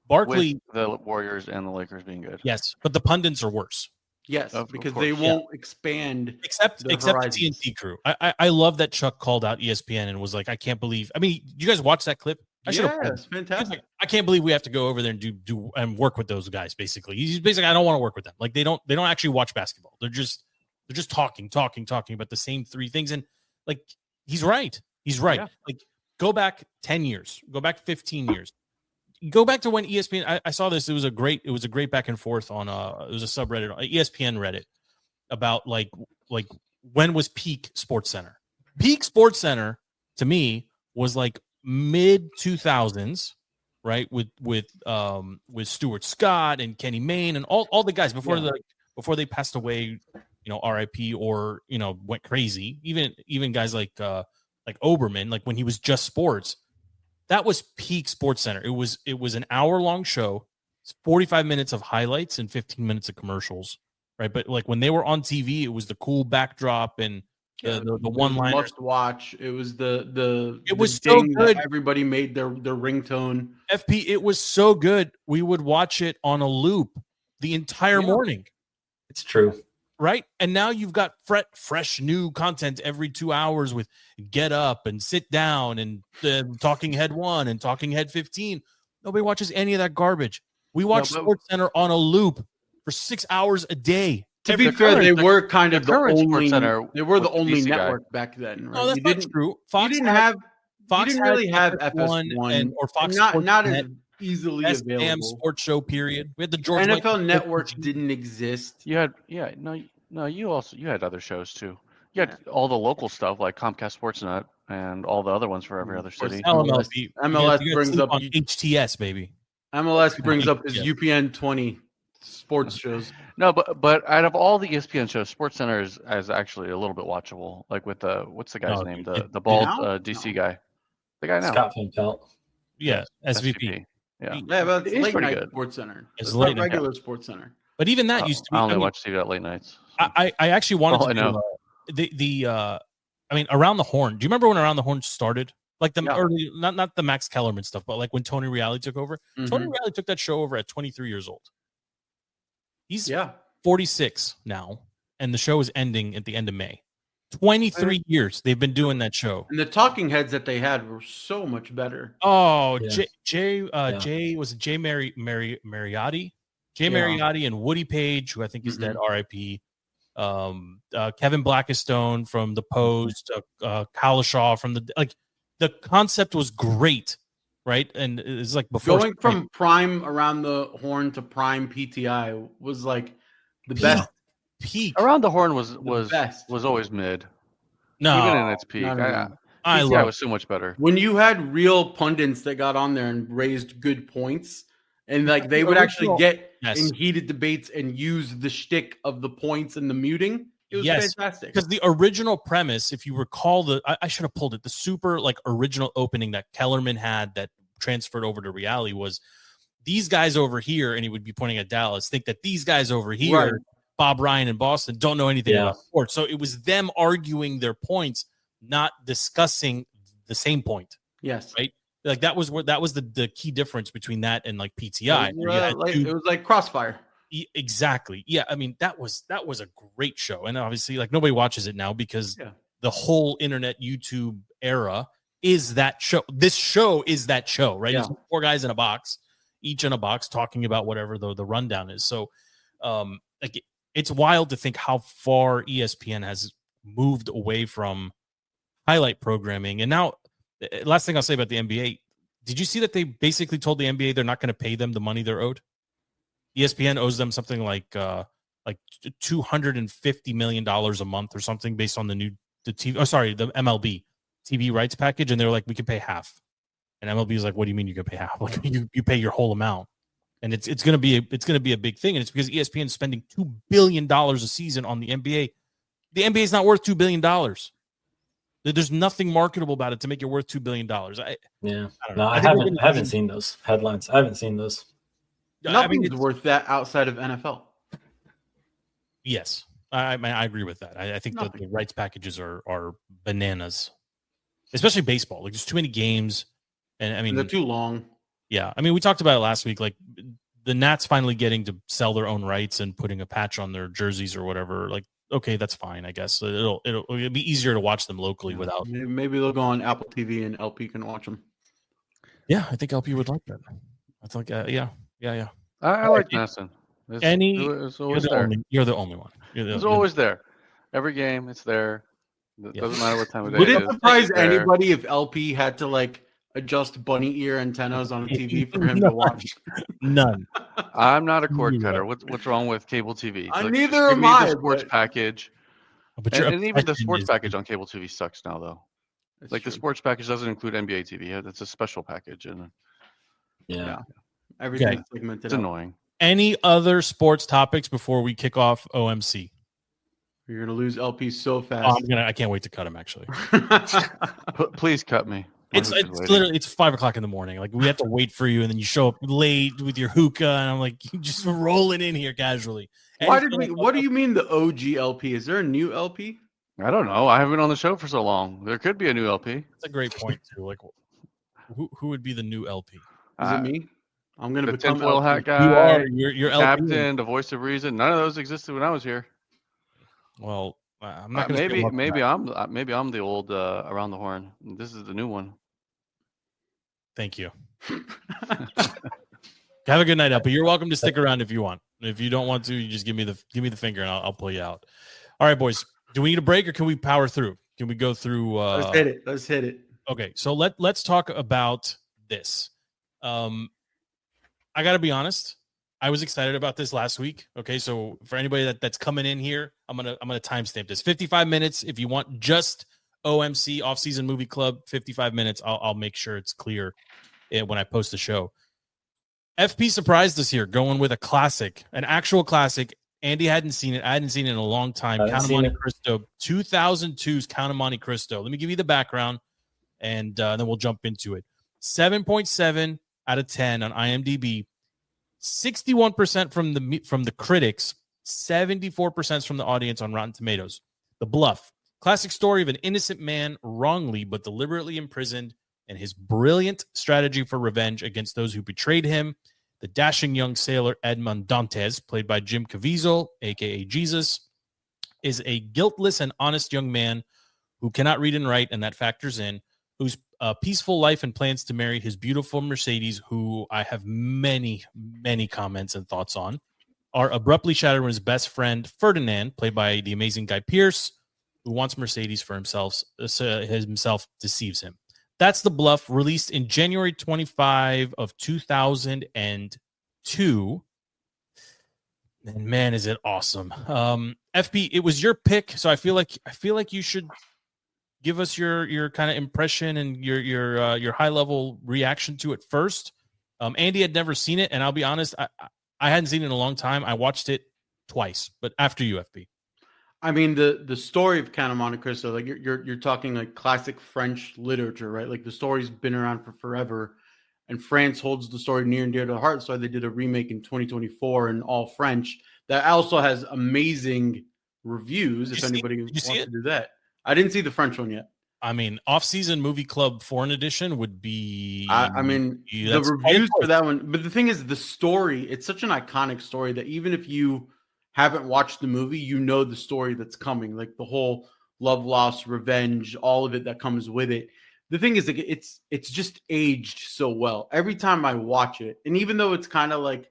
Barkley, with the Warriors and the Lakers being good. Yes, but the pundits are worse. Yes, because they won't expand except the TNT crew. I love that Chuck called out ESPN and was like, I can't believe. I mean, you guys watch that clip? It's fantastic. Like, I can't believe we have to go over there and do and work with those guys. Basically, he's basically I don't want to work with them. Like they don't actually watch basketball. They're just talking about the same 3 things. And like he's right. Yeah. Like go back 10 years. Go back 15 years. Go back to when ESPN. I saw this. It was a great back and forth on it was a subreddit, ESPN Reddit, about like when was peak Sports Center. Peak Sports Center to me was like mid 2000s, right? With Stuart Scott and Kenny Mayne and all the guys before they passed away, RIP or went crazy. Even guys like Oberman, like when he was just sports. That was peak Sports Center. It was an hour-long show It's 45 minutes of highlights and 15 minutes of commercials, right? But like when they were on TV, it was the cool backdrop and the one line must watch. It was the it was the so ding good. that everybody made their ringtone. FP, it was so good. We would watch it on a loop the entire morning. It's true. Right? And now you've got fresh new content every 2 hours with Get Up and Sit Down and Talking Head 1 and Talking Head 15. Nobody watches any of that garbage. We watch SportsCenter on a loop for 6 hours a day. To be fair, they were kind of the only. They were the only BC network back then. Right? No, that's not true. Fox you didn't really have FS1 or Fox not as easily available. Damn sports show. Period. We had the George NFL Network didn't exist. You had you had other shows too. You had all the local stuff like Comcast Sportsnet and all the other ones for every other city. MLS brings up HTS, baby. MLS brings up his UPN 20 sports shows. No, but out of all the ESPN shows, SportsCenter is actually a little bit watchable. Like with what's the guy's name? The bald DC guy. The guy now. Scott Van Pelt. Yeah, SVP. Yeah, but it's late night good. SportsCenter. It's not regular SportsCenter. But even that used to be. I only watch TV at late nights. I actually wanted to do I mean, Around the Horn. Do you remember when Around the Horn started? Like the early, not the Max Kellerman stuff, but like when Tony Reale took over. Tony Reale took that show over at 23 years old. He's 46 now, and the show is ending at the end of May. 23 years they've been doing that show. And the talking heads that they had were so much better. Oh, Jay was it Jay Mariotti? Jay Mariotti and Woody Page, who I think is dead, R.I.P. Kevin Blackistone from The Post, Kalashaw from the concept was great, right? And it's like before going from Prime Around the Horn to Prime PTI was like the best. Peak Around the Horn was always mid. No, even in its peak, I love it. Was so much better when you had real pundits that got on there and raised good points, and like they would actually get in heated debates and use the shtick of the points and the muting. It was fantastic. Because the original premise, if you recall, I should have pulled it. The super original opening that Kellerman had that transferred over to reality was these guys over here, and he would be pointing at Dallas, think that these guys over here. Right. Bob Ryan in Boston don't know anything about sports. So it was them arguing their points, not discussing the same point. Yes. Right. Like that was the key difference between that and like PTI. It was like Crossfire. Exactly. Yeah. I mean, that was a great show. And obviously like nobody watches it now because the whole internet YouTube era is that show. This show is that show, right? It's 4 guys in a box, each in a box talking about whatever the rundown is. So it's wild to think how far ESPN has moved away from highlight programming. And now, last thing I'll say about the NBA, did you see that they basically told the NBA they're not going to pay them the money they're owed? ESPN owes them something like $250 million a month or something based on the MLB TV rights package. And they're like, we can pay half. And MLB is like, what do you mean you can pay half? Like you pay your whole amount. And it's going to be a big thing, and it's because ESPN is spending $2 billion a season on the NBA. The NBA is not worth $2 billion. There's nothing marketable about it to make it worth $2 billion. I don't know. I haven't seen those headlines. I haven't seen those. Nothing's worth that outside of NFL. Yes, I agree with that. I think the rights packages are bananas, especially baseball. Like there's too many games, and I mean they're too long. Yeah, I mean, we talked about it last week. Like the Nats finally getting to sell their own rights and putting a patch on their jerseys or whatever. Like, okay, that's fine, I guess. It'll be easier to watch them locally without. Maybe they'll go on Apple TV and LP can watch them. Yeah, I think LP would like that. I think, yeah. I like Nesson. It's always there. You're the only one. It's always there. Every game, it's there. It doesn't matter what time of day. Would it surprise anybody if LP had to adjust bunny ear antennas on TV for him to watch? None. I'm not a cord cutter. What's wrong with cable TV? Neither am I. The sports package. And even the sports package on cable TV sucks now, though. The sports package doesn't include NBA TV. It's a special package, and everything's segmented. It's annoying. Any other sports topics before we kick off OMC? You're gonna lose LP so fast. I can't wait to cut him. Actually, Please cut me. It's literally 5 o'clock in the morning. Like we have to wait for you, and then you show up late with your hookah, and I'm like, you just rolling in here casually. What do you mean the OG LP? Is there a new LP? I don't know. I haven't been on the show for so long. There could be a new LP. That's a great point too. Like, who would be the new LP? Is it me? I'm gonna The become tinfoil hat LP. guy. You are. You're Captain, LP. the voice of reason. None of those existed when I was here. Well, I'm not going to. Maybe I'm the old around the horn. This is the new one. Thank you. Have a good night, LP. You're welcome to stick around if you want. If you don't want to, you just give me the finger and I'll pull you out. All right, boys. Do we need a break or can we power through? Can we go through? Let's hit it. Okay, so let's talk about this. I got to be honest. I was excited about this last week. Okay, so for anybody that's coming in here, I'm gonna timestamp this. 55 minutes. If you want just OMC Offseason Movie Club, 55 minutes. I'll make sure it's clear when I post the show. FP surprised us here, going with a classic, an actual classic. Andy hadn't seen it. I hadn't seen it in a long time. Count of Monte Cristo, 2002's Count of Monte Cristo. Let me give you the background, and then we'll jump into it. 7.7 out of 10 on IMDb. 61% from the critics, 74% from the audience on Rotten Tomatoes. The Bluff, classic story of an innocent man wrongly but deliberately imprisoned and his brilliant strategy for revenge against those who betrayed him. The dashing young sailor Edmond Dantes, played by Jim Caviezel, aka Jesus, is a guiltless and honest young man who cannot read and write, and that factors in, whose peaceful life and plans to marry his beautiful Mercedes, who I have many, many comments and thoughts on, are abruptly shattered when his best friend, Ferdinand, played by the amazing Guy Pearce, who wants Mercedes for himself deceives him. That's The Bluff, released in January 25 of 2002. And man, is it awesome. FP, it was your pick, so I feel like you should give us your kind of impression and your high level reaction to it first. Andy had never seen it, and I'll be honest, I hadn't seen it in a long time. I watched it twice, but after you, FP. I mean, the story of Count of Monte Cristo, like you're talking like classic French literature, right? Like the story's been around for forever, and France holds the story near and dear to the heart. So they did a remake in 2024 in all French that also has amazing reviews. If anybody wants to do that, I didn't see the French one yet. I mean, Off-Season Movie Club Foreign Edition would be. I mean, the reviews for that one. But the thing is, the story, it's such an iconic story that even if you haven't watched the movie, you know the story that's coming, like the whole love, loss, revenge, all of it that comes with it. The thing is, like, it's just aged so well. Every time I watch it, and even though it's kind of like,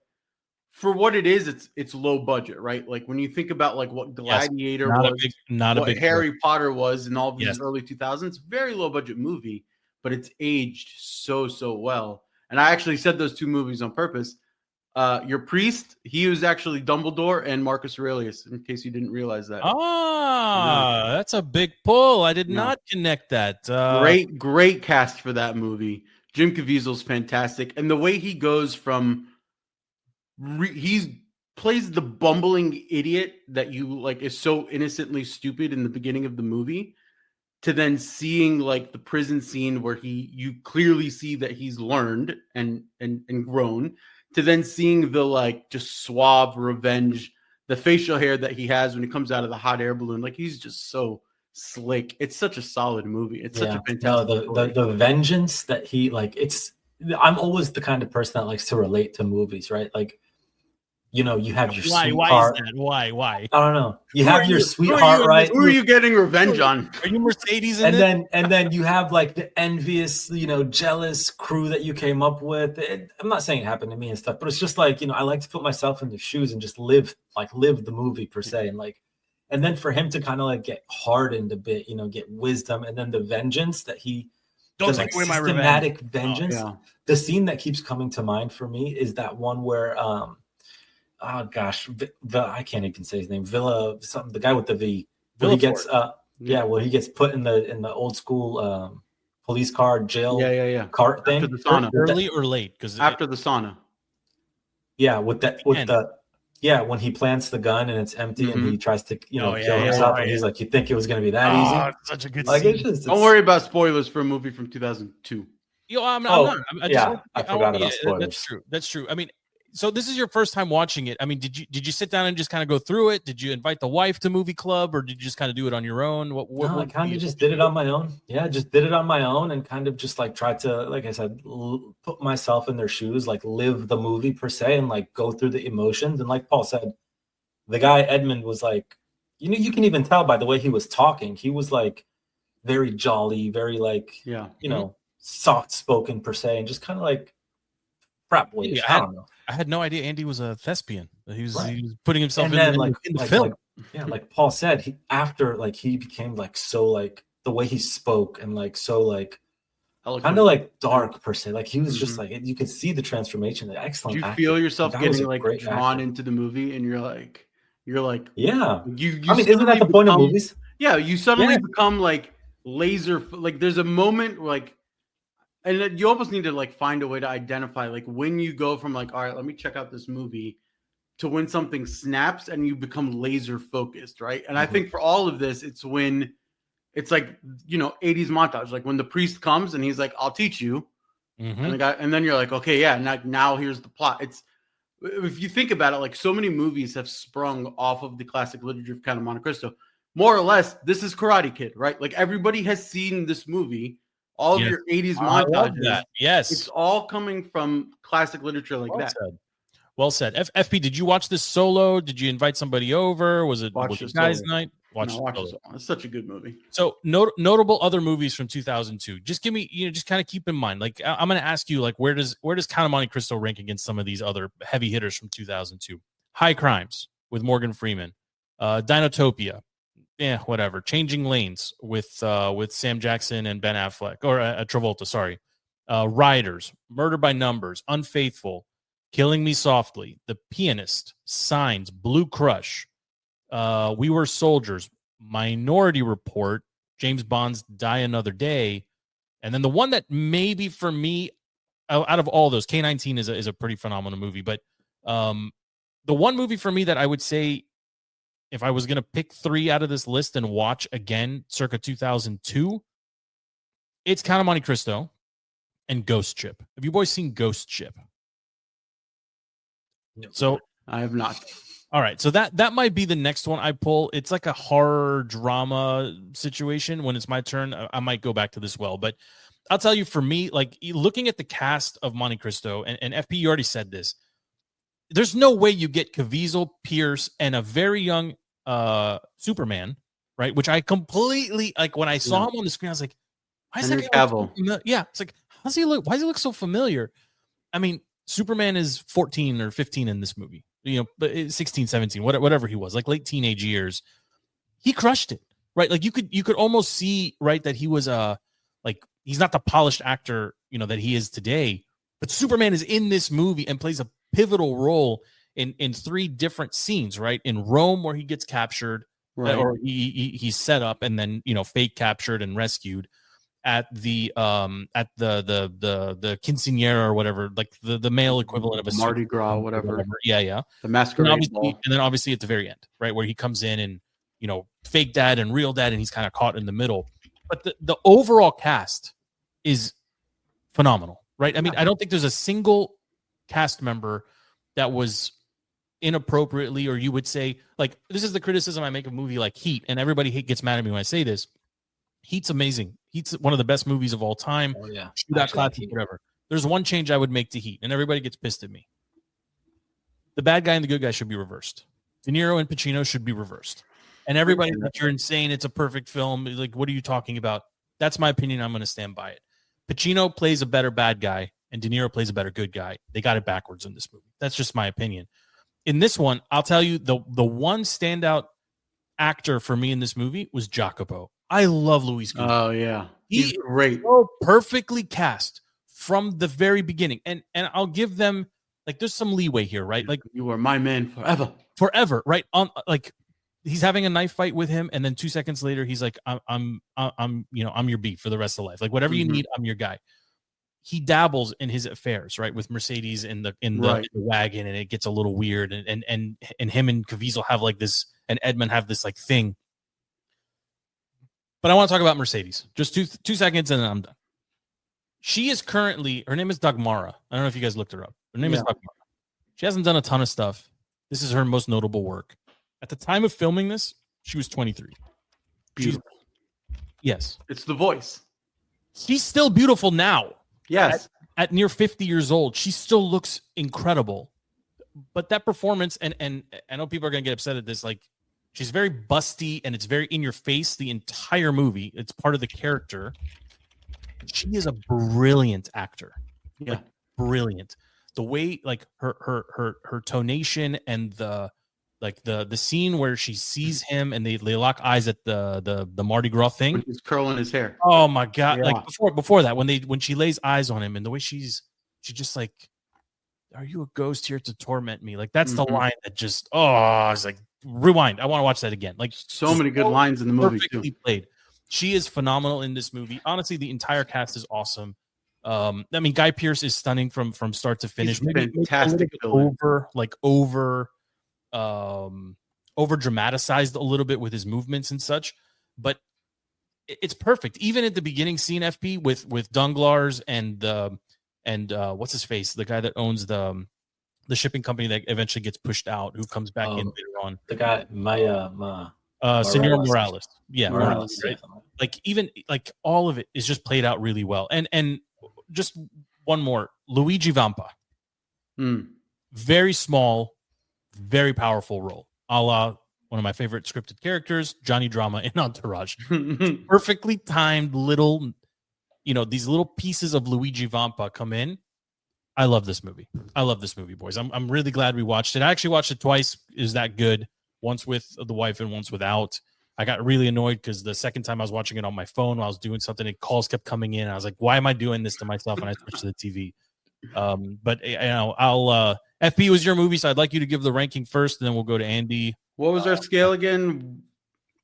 for what it is, it's low budget, right? Like when you think about like what Gladiator was, what Harry Potter was, and all these early 2000s, very low budget movie, but it's aged so well. And I actually said those two movies on purpose. Your priest, he was actually Dumbledore and Marcus Aurelius, in case you didn't realize that. That's a big pull. I did not connect that. Great cast for that movie. Jim Caviezel's fantastic, and the way he goes from he plays the bumbling idiot that you like is so innocently stupid in the beginning of the movie, to then seeing like the prison scene where you clearly see that he's learned and grown, to then seeing the like just suave revenge, the facial hair that he has when he comes out of the hot air balloon. Like he's just so slick. It's such a solid movie. It's such a fantastic the vengeance that he like, I'm always the kind of person that likes to relate to movies, right? Like, you know, you have your sweetheart. Why is that? Why? I don't know. You have your sweetheart, right? Who are you getting revenge on? Are you Mercedes? And then you have like the envious, you know, jealous crew that you came up with. I'm not saying it happened to me and stuff, but it's just like, you know, I like to put myself in the shoes and just live the movie per se. And then for him to kind of like get hardened a bit, you know, get wisdom, and then the vengeance that he don't take away my systematic vengeance. The scene that keeps coming to mind for me is that one where oh gosh, I can't even say his name. Villa, something. The guy with the V. He gets, he gets put in the old school police car jail. Cart thing. After the sauna. Early or late? Because after the sauna. Yeah, with the Yeah, when he plants the gun and it's empty and he tries to, kill himself, and he's like, "You think it was going to be that easy?" It's such a good Like, scene. Don't worry about spoilers for a movie from 2002. I'm not. I forgot about spoilers. That's true. That's true. I mean, so this is your first time watching it. I mean, did you sit down and just kind of go through it? Did you invite the wife to movie club, or did you just kind of do it on your own? I kind of just did it on my own. Yeah, just did it on my own and kind of just like tried to, like I said, put myself in their shoes, like live the movie per se, and like go through the emotions. And like Paul said, the guy Edmund was like, you can even tell by the way he was talking. He was like very jolly, very like, soft spoken per se, and just kind of like frat boyish. I don't know. I had no idea Andy was a thespian. He was putting himself and in, then, in the film. Like Paul said, he became like so like the way he spoke and like so like kind of like dark per se. Like he was just like, you could see the transformation. Excellent. Do you feel yourself getting like drawn into the movie, and you're like, yeah. You I mean, isn't that the point of movies? Yeah, you suddenly become like laser. Like there's a moment like. And you almost need to like find a way to identify like when you go from like, all right, let me check out this movie, to when something snaps and you become laser focused, right? And I think for all of this, it's when it's like, 80s montage, like when the priest comes and he's like, I'll teach you. And the guy, and then you're like, okay, yeah, now here's the plot. It's, if you think about it, like so many movies have sprung off of the classic literature of Count of Monte Cristo. More or less, this is Karate Kid, right? Like everybody has seen this movie. All of your 80s montages. Yes. It's all coming from classic literature like that. Well said. FP, did you watch this solo? Did you invite somebody over? Was it guys' night? Watch it. It's such a good movie. So notable other movies from 2002. Just give me, just kind of keep in mind. Like I'm going to ask you, like, where does Count of Monte Cristo rank against some of these other heavy hitters from 2002? High Crimes with Morgan Freeman, Dinotopia. Yeah, whatever. Changing Lanes with Sam Jackson and Ben Affleck, or Travolta. Sorry. Riders, Murder by Numbers, Unfaithful, Killing Me Softly, The Pianist, Signs, Blue Crush, We Were Soldiers, Minority Report, James Bond's Die Another Day, and then the one that maybe for me, out of all those, K-19 is a pretty phenomenal movie, but the one movie for me that I would say, if I was going to pick 3 out of this list and watch again circa 2002, it's Count of Monte Cristo and Ghost Ship. Have you boys seen Ghost Ship? No. So I have not. All right. So that might be the next one I pull. It's like a horror drama situation. When it's my turn, I might go back to this well. But I'll tell you, for me, like looking at the cast of Monte Cristo, and FP, you already said this, there's no way you get Caviezel, Pierce, and a very young Superman, right? Which I completely, like, when I saw him on the screen, I was like, why is that guy look so familiar? Yeah, it's like, why does he look so familiar? I mean, Superman is 14 or 15 in this movie, but 16, 17, whatever he was, like late teenage years. He crushed it, right? Like you could almost see, right, that he was like, he's not the polished actor, that he is today, but Superman is in this movie and plays a pivotal role in 3 different scenes, right? In Rome, where he gets captured, right, or he's set up and then fake captured and rescued. At the quinceañera or whatever, like the male equivalent of a Mardi Gras, whatever. Yeah. The masquerade ball. And then obviously at the very end, right, where he comes in and fake dad and real dad, and he's kind of caught in the middle. But the overall cast is phenomenal, right? I mean, I don't think there's a single cast member that was inappropriately, or you would say, like, this is the criticism I make of a movie like Heat, and everybody gets mad at me when I say this. Heat's amazing. Heat's one of the best movies of all time. Oh yeah, classic, whatever. There's one change I would make to Heat, and everybody gets pissed at me. The bad guy and the good guy should be reversed. De Niro and Pacino should be reversed. And everybody that you're insane, it's a perfect film. Like, what are you talking about? That's my opinion. I'm going to stand by it. Pacino plays a better bad guy, and De Niro plays a better good guy. They got it backwards in this movie. That's just my opinion. In this one, I'll tell you, the one standout actor for me in this movie was Jacopo. I love Luis Guzman. Oh yeah, he's great. So perfectly cast from the very beginning, and I'll give them, like, there's some leeway here, right? Like, you are my man forever, right? On, like, he's having a knife fight with him, and then 2 seconds later, he's like, I'm your beat for the rest of life. Like, whatever you need, I'm your guy. he dabbles in his affairs, right, with Mercedes in the wagon, and it gets a little weird, and him and Caviezel have like this, and Edmund have this like thing. But I want to talk about Mercedes. Just two seconds, and then I'm done. She is currently, her name is Dagmara. I don't know if you guys looked her up. Her name is Dagmara. She hasn't done a ton of stuff. This is her most notable work. At the time of filming this, she was 23. Beautiful. Yes. It's The Voice. She's still beautiful now. Yes. At near 50 years old, she still looks incredible. But that performance, and I know people are going to get upset at this, like, she's very busty and it's very in your face the entire movie. It's part of the character. She is a brilliant actor. Yeah. Like, brilliant. The way, like, her tonation and the scene where she sees him and they lock eyes at the Mardi Gras thing. When he's curling his hair. Oh my God. Yeah. Like before that, when she lays eyes on him and the way she just like, are you a ghost here to torment me? Like, that's the line that just, I was like, rewind. I want to watch that again. Like, so many good lines in the movie perfectly too. Played. She is phenomenal in this movie. Honestly, the entire cast is awesome. I mean, Guy Pearce is stunning from start to finish. He's fantastic. Over dramatized a little bit with his movements and such, but it's perfect. Even at the beginning scene, FP with Danglars and what's his face, the guy that owns the shipping company that eventually gets pushed out, who comes back in later on. The guy, Senor Morales. Yeah, Morales, right? Like, even like all of it is just played out really well. And just one more, Luigi Vampa. Very small, very powerful role, a la one of my favorite scripted characters, Johnny Drama in Entourage. Perfectly timed little, these little pieces of Luigi Vampa come in. I love this movie. Boys. I'm really glad we watched it. I actually watched it twice. Is that good? Once with the wife and once without. I got really annoyed because the second time I was watching it on my phone while I was doing something, and calls kept coming in. I was like, why am I doing this to myself? And I switched to the TV. But I'll FP was your movie, so I'd like you to give the ranking first, and then we'll go to Andy. What was our scale again?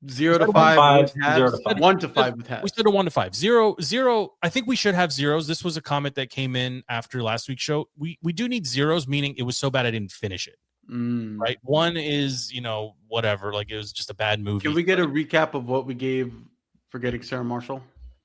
0 to 5. 0 to 5. 1 to 5 with hats. We said a 1 to 5. 0. I think we should have zeros. This was a comment that came in after last week's show. We do need zeros, meaning it was so bad I didn't finish it. Right? 1 is, whatever. Like, it was just a bad movie. Can we get a recap of what we gave Forgetting Sarah Marshall?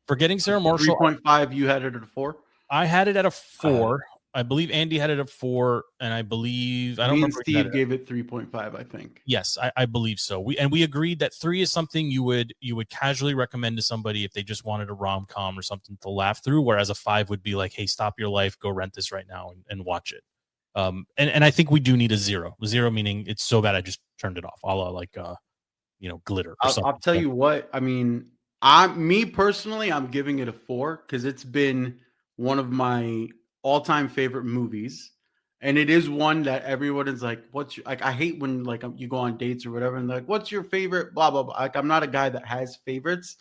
Forgetting Sarah Marshall. 3.5. You had it at a 4. I had it at a 4. I believe Andy had it at 4, and I believe I don't remember. Steve gave it 3.5. I think. Yes, I believe so. We agreed that 3 is something you would casually recommend to somebody if they just wanted a rom-com or something to laugh through, whereas a 5 would be like, hey, stop your life, go rent this right now and watch it. And I think we do need a 0. 0 meaning it's so bad I just turned it off. A la like Glitter. Or something. I'll tell you what. I mean, me personally, I'm giving it a 4 because it's been one of my all-time favorite movies, and it is one that everyone is like, what's your, like, I hate when like you go on dates or whatever and they're like, what's your favorite blah blah blah. Like, I'm not a guy that has favorites,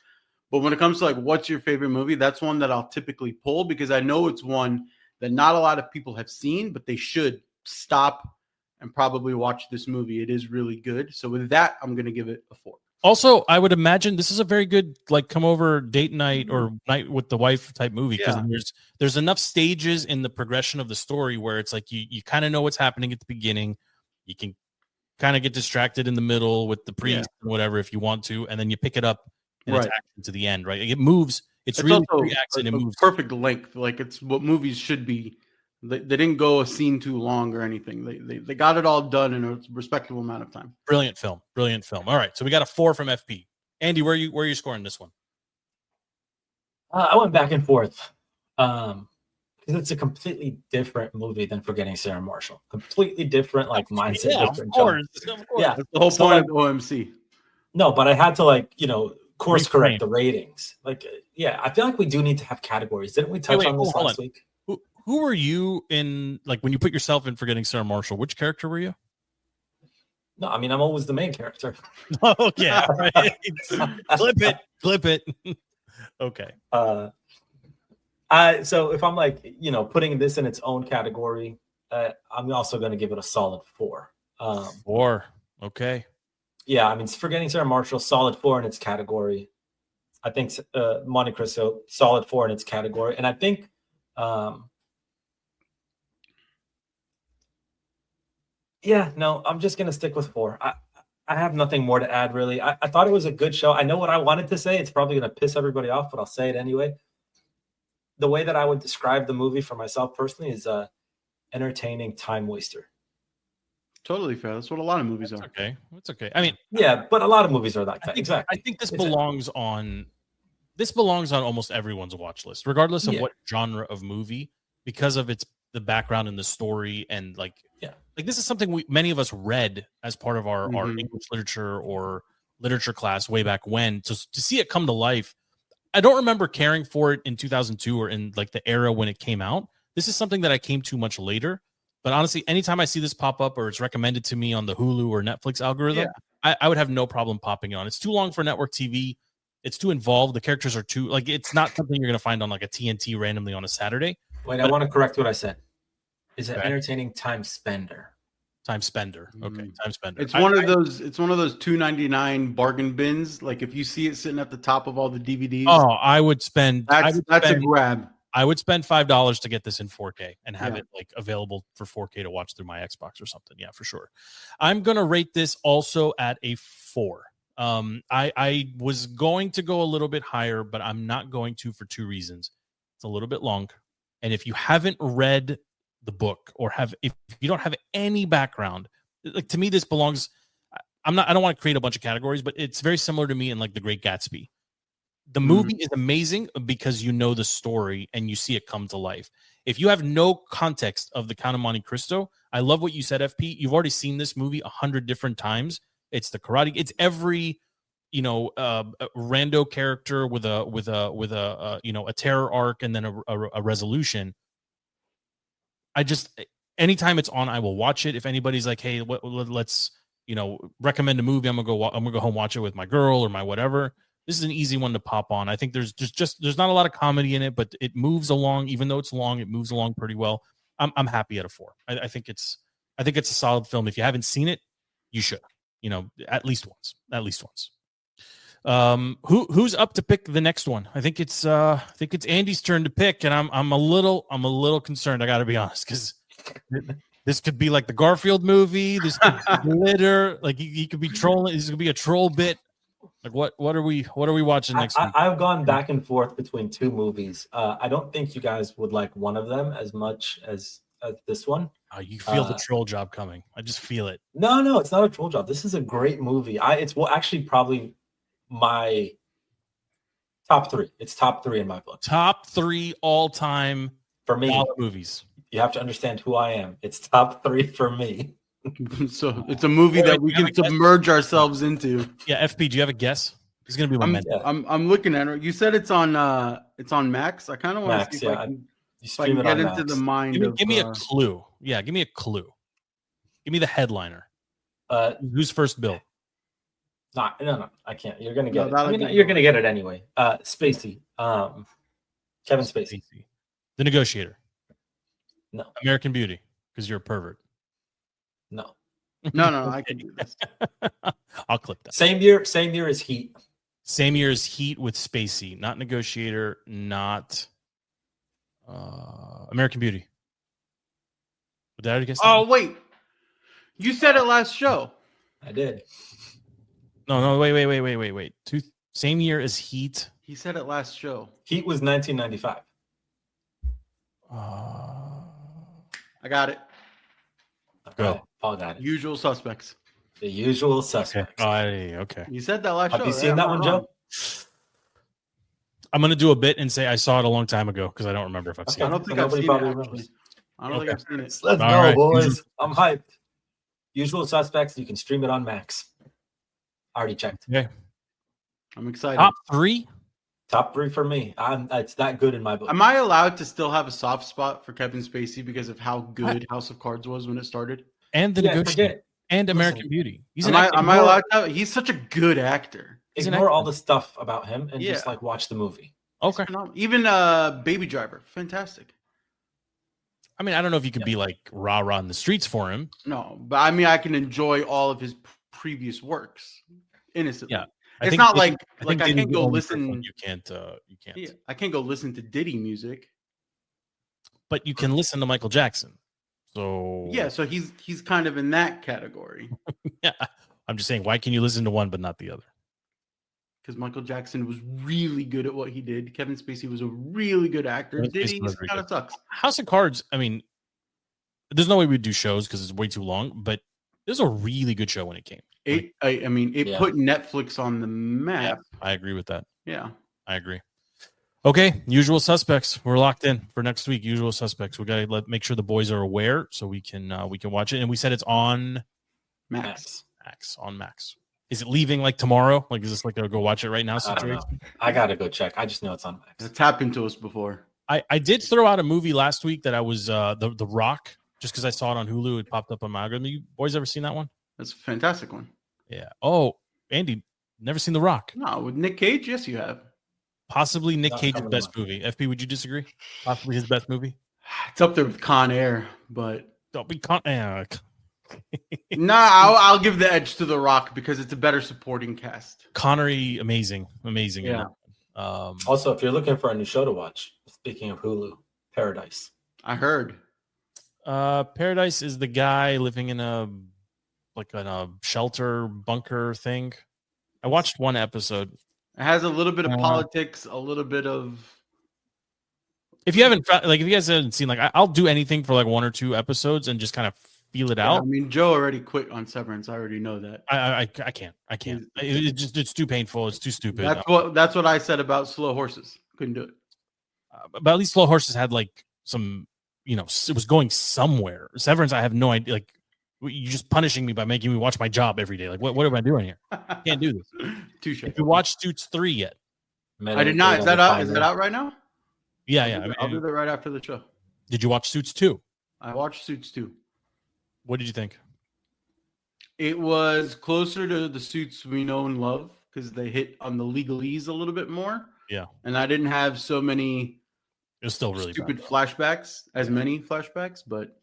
but when it comes to like what's your favorite movie, that's one that I'll typically pull because I know it's one that not a lot of people have seen, but they should stop and probably watch this movie. It is really good. So with that, I'm going to give it a 4. Also, I would imagine this is a very good like come over date night or night with the wife type movie because there's enough stages in the progression of the story where it's like you kind of know what's happening at the beginning. You can kind of get distracted in the middle with the priest and whatever if you want to, and then you pick it up and it's action to the end, right? It moves. It's really also acts and it moves. Perfect length. Like it's what movies should be. They didn't go a scene too long or anything. They got it all done in a respectable amount of time. Brilliant film. All right, so we got a 4 from FP. Andy, where are you scoring this one? I went back and forth because it's a completely different movie than Forgetting Sarah Marshall. Completely different, like mindset. Yeah, different of course. Yeah, that's the whole point of OMC. No, but I had to course correct the ratings. Like, I feel like we do need to have categories. Didn't we touch on this last week? Who were you in, like, when you put yourself in Forgetting Sarah Marshall? Which character were you? No, I mean, I'm always the main character. Oh, yeah. Right. Clip it. Okay. So if I'm like, putting this in its own category, I'm also going to give it a solid 4. 4. Okay. Yeah, I mean, Forgetting Sarah Marshall, solid 4 in its category. I think Monte Cristo, solid 4 in its category. And I think Yeah, no, I'm just gonna stick with 4. I have nothing more to add, really. I thought it was a good show. I know what I wanted to say. It's probably gonna piss everybody off, but I'll say it anyway. The way that I would describe the movie for myself personally is a entertaining time waster. Totally fair. That's what a lot of movies are. Okay, it's okay. I mean, yeah, but a lot of movies are like that. Exactly. I think this belongs on almost everyone's watch list, regardless of what genre of movie, because of the background and the story, and like this is something many of us read as part of our English literature or literature class way back when. To see it come to life, I don't remember caring for it in 2002 or in like the era when it came out. This is something that I came to much later. But honestly, anytime I see this pop up or it's recommended to me on the Hulu or Netflix algorithm, I would have no problem popping it on. It's too long for network TV. It's too involved. The characters are too it's not something you're going to find on like a TNT randomly on a Saturday. Wait, I want to correct what I said. Is it entertaining time spender? Time spender. Okay, time spender. It's one of those $2.99 bargain bins. Like if you see it sitting at the top of all the DVDs. Oh, I would spend. That's a grab. I would spend $5 to get this in 4K and have it like available for 4K to watch through my Xbox or something. Yeah, for sure. I'm gonna rate this also at a 4. I was going to go a little bit higher, but I'm not going to for 2 reasons. It's a little bit long, and if you haven't read the book or if you don't have any background, like to me, this belongs. I don't want to create a bunch of categories, but it's very similar to me in like The Great Gatsby. The movie is amazing because you know the story and you see it come to life. If you have no context of the Count of Monte Cristo, I love what you said, FP. You've already seen this movie 100 different times. It's the karate. It's every, rando character with a terror arc and then a resolution. Anytime it's on, I will watch it. If anybody's like, hey, let's recommend a movie, I'm gonna go home and watch it with my girl or my whatever. This is an easy one to pop on. I think there's not a lot of comedy in it, but it moves along. Even though it's long, it moves along pretty well. I'm happy at a 4. I think it's a solid film. If you haven't seen it, you should. At least once. Who's up to pick the next one? I think it's Andy's turn to pick, and I'm a little concerned. I got to be honest, because this could be like the Garfield movie. This could be glitter. Like he could be trolling. This could be a troll bit. Like what are we watching next week? I've gone back and forth between 2 movies. I don't think you guys would like one of them as much as this one. Oh, you feel the troll job coming. I just feel it. No, it's not a troll job. This is a great movie. It's actually probably my top 3. It's top 3 in my book. Top 3 all time for me movies. You have to understand who I am. It's top 3 for me. So it's a movie that we can submerge ourselves into. Yeah, FP, do you have a guess? It's gonna be I'm looking at it. You said it's on Max. I kind of want to see if I can get into the mind. Give me a clue. Yeah, give me a clue. Give me the headliner. Who's first bill? No, I can't. You're gonna get it. You're gonna get it anyway. Spacey. Kevin Spacey. The Negotiator. No. American Beauty, because you're a pervert. No, I can do this. I'll clip that. Same year as Heat. Same year as Heat with Spacey. Not Negotiator, not American Beauty. Did I guess? Oh, wait. You said it last show. I did. No, wait. Same year as Heat. He said it last show. Heat was 1995. I got it. Go. Paul got it. Usual Suspects. The Usual Suspects. Okay. You said that last show. Have you seen that one, Joe? I'm going to do a bit and say I saw it a long time ago because I don't remember if I've seen it. I don't think I've seen it. I don't think I've seen it. Let's go, boys. I'm hyped. Usual Suspects. You can stream it on Max. Already checked. Okay. I'm excited. Top 3? Top 3 for me. It's that good in my book. Am I allowed to still have a soft spot for Kevin Spacey because of how good House of Cards was when it started? And The Negotiator. And American Beauty. Am I allowed to? He's such a good actor. Ignore all the stuff about him and just like watch the movie. Okay. Even Baby Driver. Fantastic. I mean, I don't know if you could be like rah-rah in the streets for him. No, but I mean, I can enjoy all of his previous works innocently. Yeah. It's not like I can't go listen. You can't. Yeah, I can't go listen to Diddy music. but you can listen to Michael Jackson. So Yeah, so he's kind of in that category. yeah, I'm just saying, why can you listen to one but not the other? Because Michael Jackson was really good at what he did. Kevin Spacey was a really good actor. Diddy kind of sucks. House of Cards, I mean, there's no way we'd do shows because it's way too long, but it was a really good show when it came. It put Netflix on the map. Yeah, I agree with that. Yeah. I agree. Okay, Usual Suspects. We're locked in for next week. Usual Suspects. We got to make sure the boys are aware so we can watch it. And we said it's on Max. On Max. Is it leaving like tomorrow? Like, is this like a go watch it right now situation? I gotta go check. I just know it's on Max. It's happened to us before. I did throw out a movie last week that I was the Rock, just because I saw it on Hulu. It popped up on my algorithm. You boys ever seen that one? That's a fantastic one. Yeah. Oh, Andy, never seen The Rock? No, with Nick Cage, yes, you have. Possibly Nick Cage's best movie. FP, would you disagree? Possibly his best movie? It's up there with Con Air, but don't be Con Air. I'll give the edge to The Rock because it's a better supporting cast. Connery, amazing. Yeah. Also, if you're looking for a new show to watch, speaking of Hulu, Paradise. I heard. Paradise is the guy living in a shelter bunker thing. I watched one episode. It has a little bit of politics, a little bit of. If you guys haven't seen, I'll do anything for 1 or 2 episodes and just kind of feel it out. I mean, Joe already quit on Severance. I already know that. I can't. It's too painful. It's too stupid. That's what I said about Slow Horses. Couldn't do it. But at least Slow Horses had some, it was going somewhere. Severance, I have no idea. You're just punishing me by making me watch my job every day. What am I doing here? I can't do this. Touche. If you watched Suits 3 yet? I did not. Is that out? Is that out right now? Yeah. I'll do that right after the show. Did you watch Suits 2? I watched Suits 2. What did you think? It was closer to the Suits we know and love because they hit on the legalese a little bit more. Yeah. And I didn't have so many. It was still really stupid flashbacks, many flashbacks, but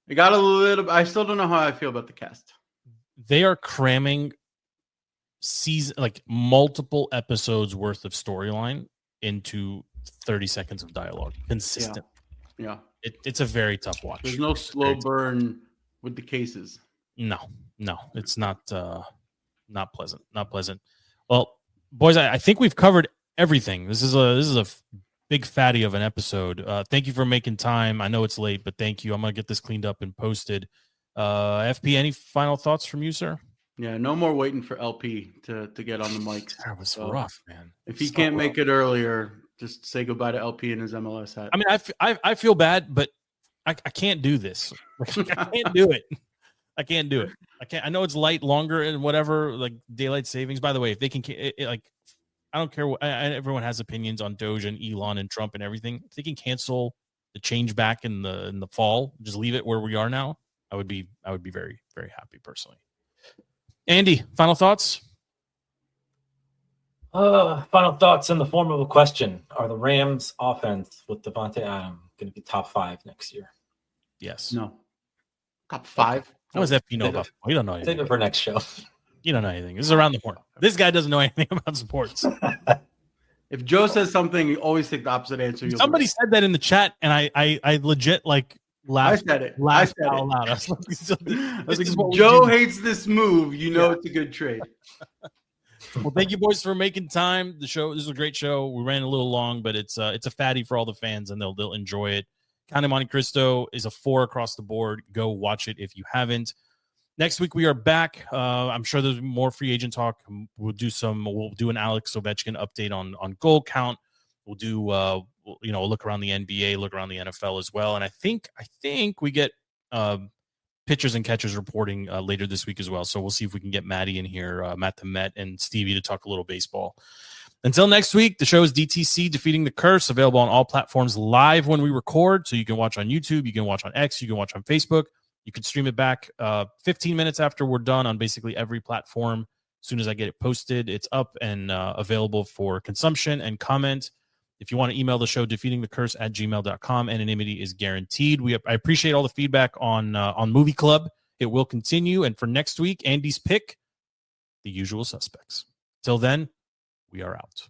it got a little. I still don't know how I feel about the cast. They are cramming multiple episodes worth of storyline into 30 seconds of dialogue, consistent. Yeah. It's a very tough watch. There's no slow burn with the cases. No, it's not pleasant. Not pleasant. Well, boys, I think we've covered everything. This is a big fatty of an episode. Thank you for making time. I know it's late, but thank you. I'm gonna get this cleaned up and posted. FP, any final thoughts from you, sir? Yeah, no more waiting for LP to get on the mic. That was rough, man. If he can't make it earlier, just say goodbye to LP and his MLS hat. I mean, I feel bad, but I can't do this. I can't do it. I can't do it. I can't. I know it's light, longer, and whatever, daylight savings. By the way, if they can, I don't care. Everyone has opinions on Doge and Elon and Trump and everything. If they can cancel the change back in the fall, just leave it where we are now, I would be very, very happy personally. Andy, final thoughts? Final thoughts in the form of a question. Are the Rams offense with Devontae Adams going to be top 5 next year? Yes. No. Top 5? What does FP know about? We don't know anything. Save it for next show. You don't know anything. This is around the horn. This guy doesn't know anything about sports. If Joe says something, you always take the opposite answer. Somebody said that in the chat, and I legit laughed. I said it. Laughed out loud. I was like, Joe hates this move. It's a good trade. Well, thank you, boys, for making time. This is a great show. We ran a little long, but it's a fatty for all the fans, and they'll enjoy it. Count of Monte Cristo is a 4 across the board. Go watch it if you haven't. Next week we are back. I'm sure there's more free agent talk. We'll do an Alex Ovechkin update on goal count. We'll do a look around the NBA, look around the NFL as well. And I think we get pitchers and catchers reporting later this week as well. So we'll see if we can get Maddie in here, Matt the Met, and Stevie to talk a little baseball. Until next week, the show is DTC Defeating the Curse, available on all platforms live when we record. So you can watch on YouTube, you can watch on X, you can watch on Facebook. You can stream it back 15 minutes after we're done on basically every platform. As soon as I get it posted, it's up and available for consumption and comment. If you want to email the show, defeatingthecurse@gmail.com. Anonymity is guaranteed. I appreciate all the feedback on Movie Club. It will continue. And for next week, Andy's pick, The Usual Suspects. Till then, we are out.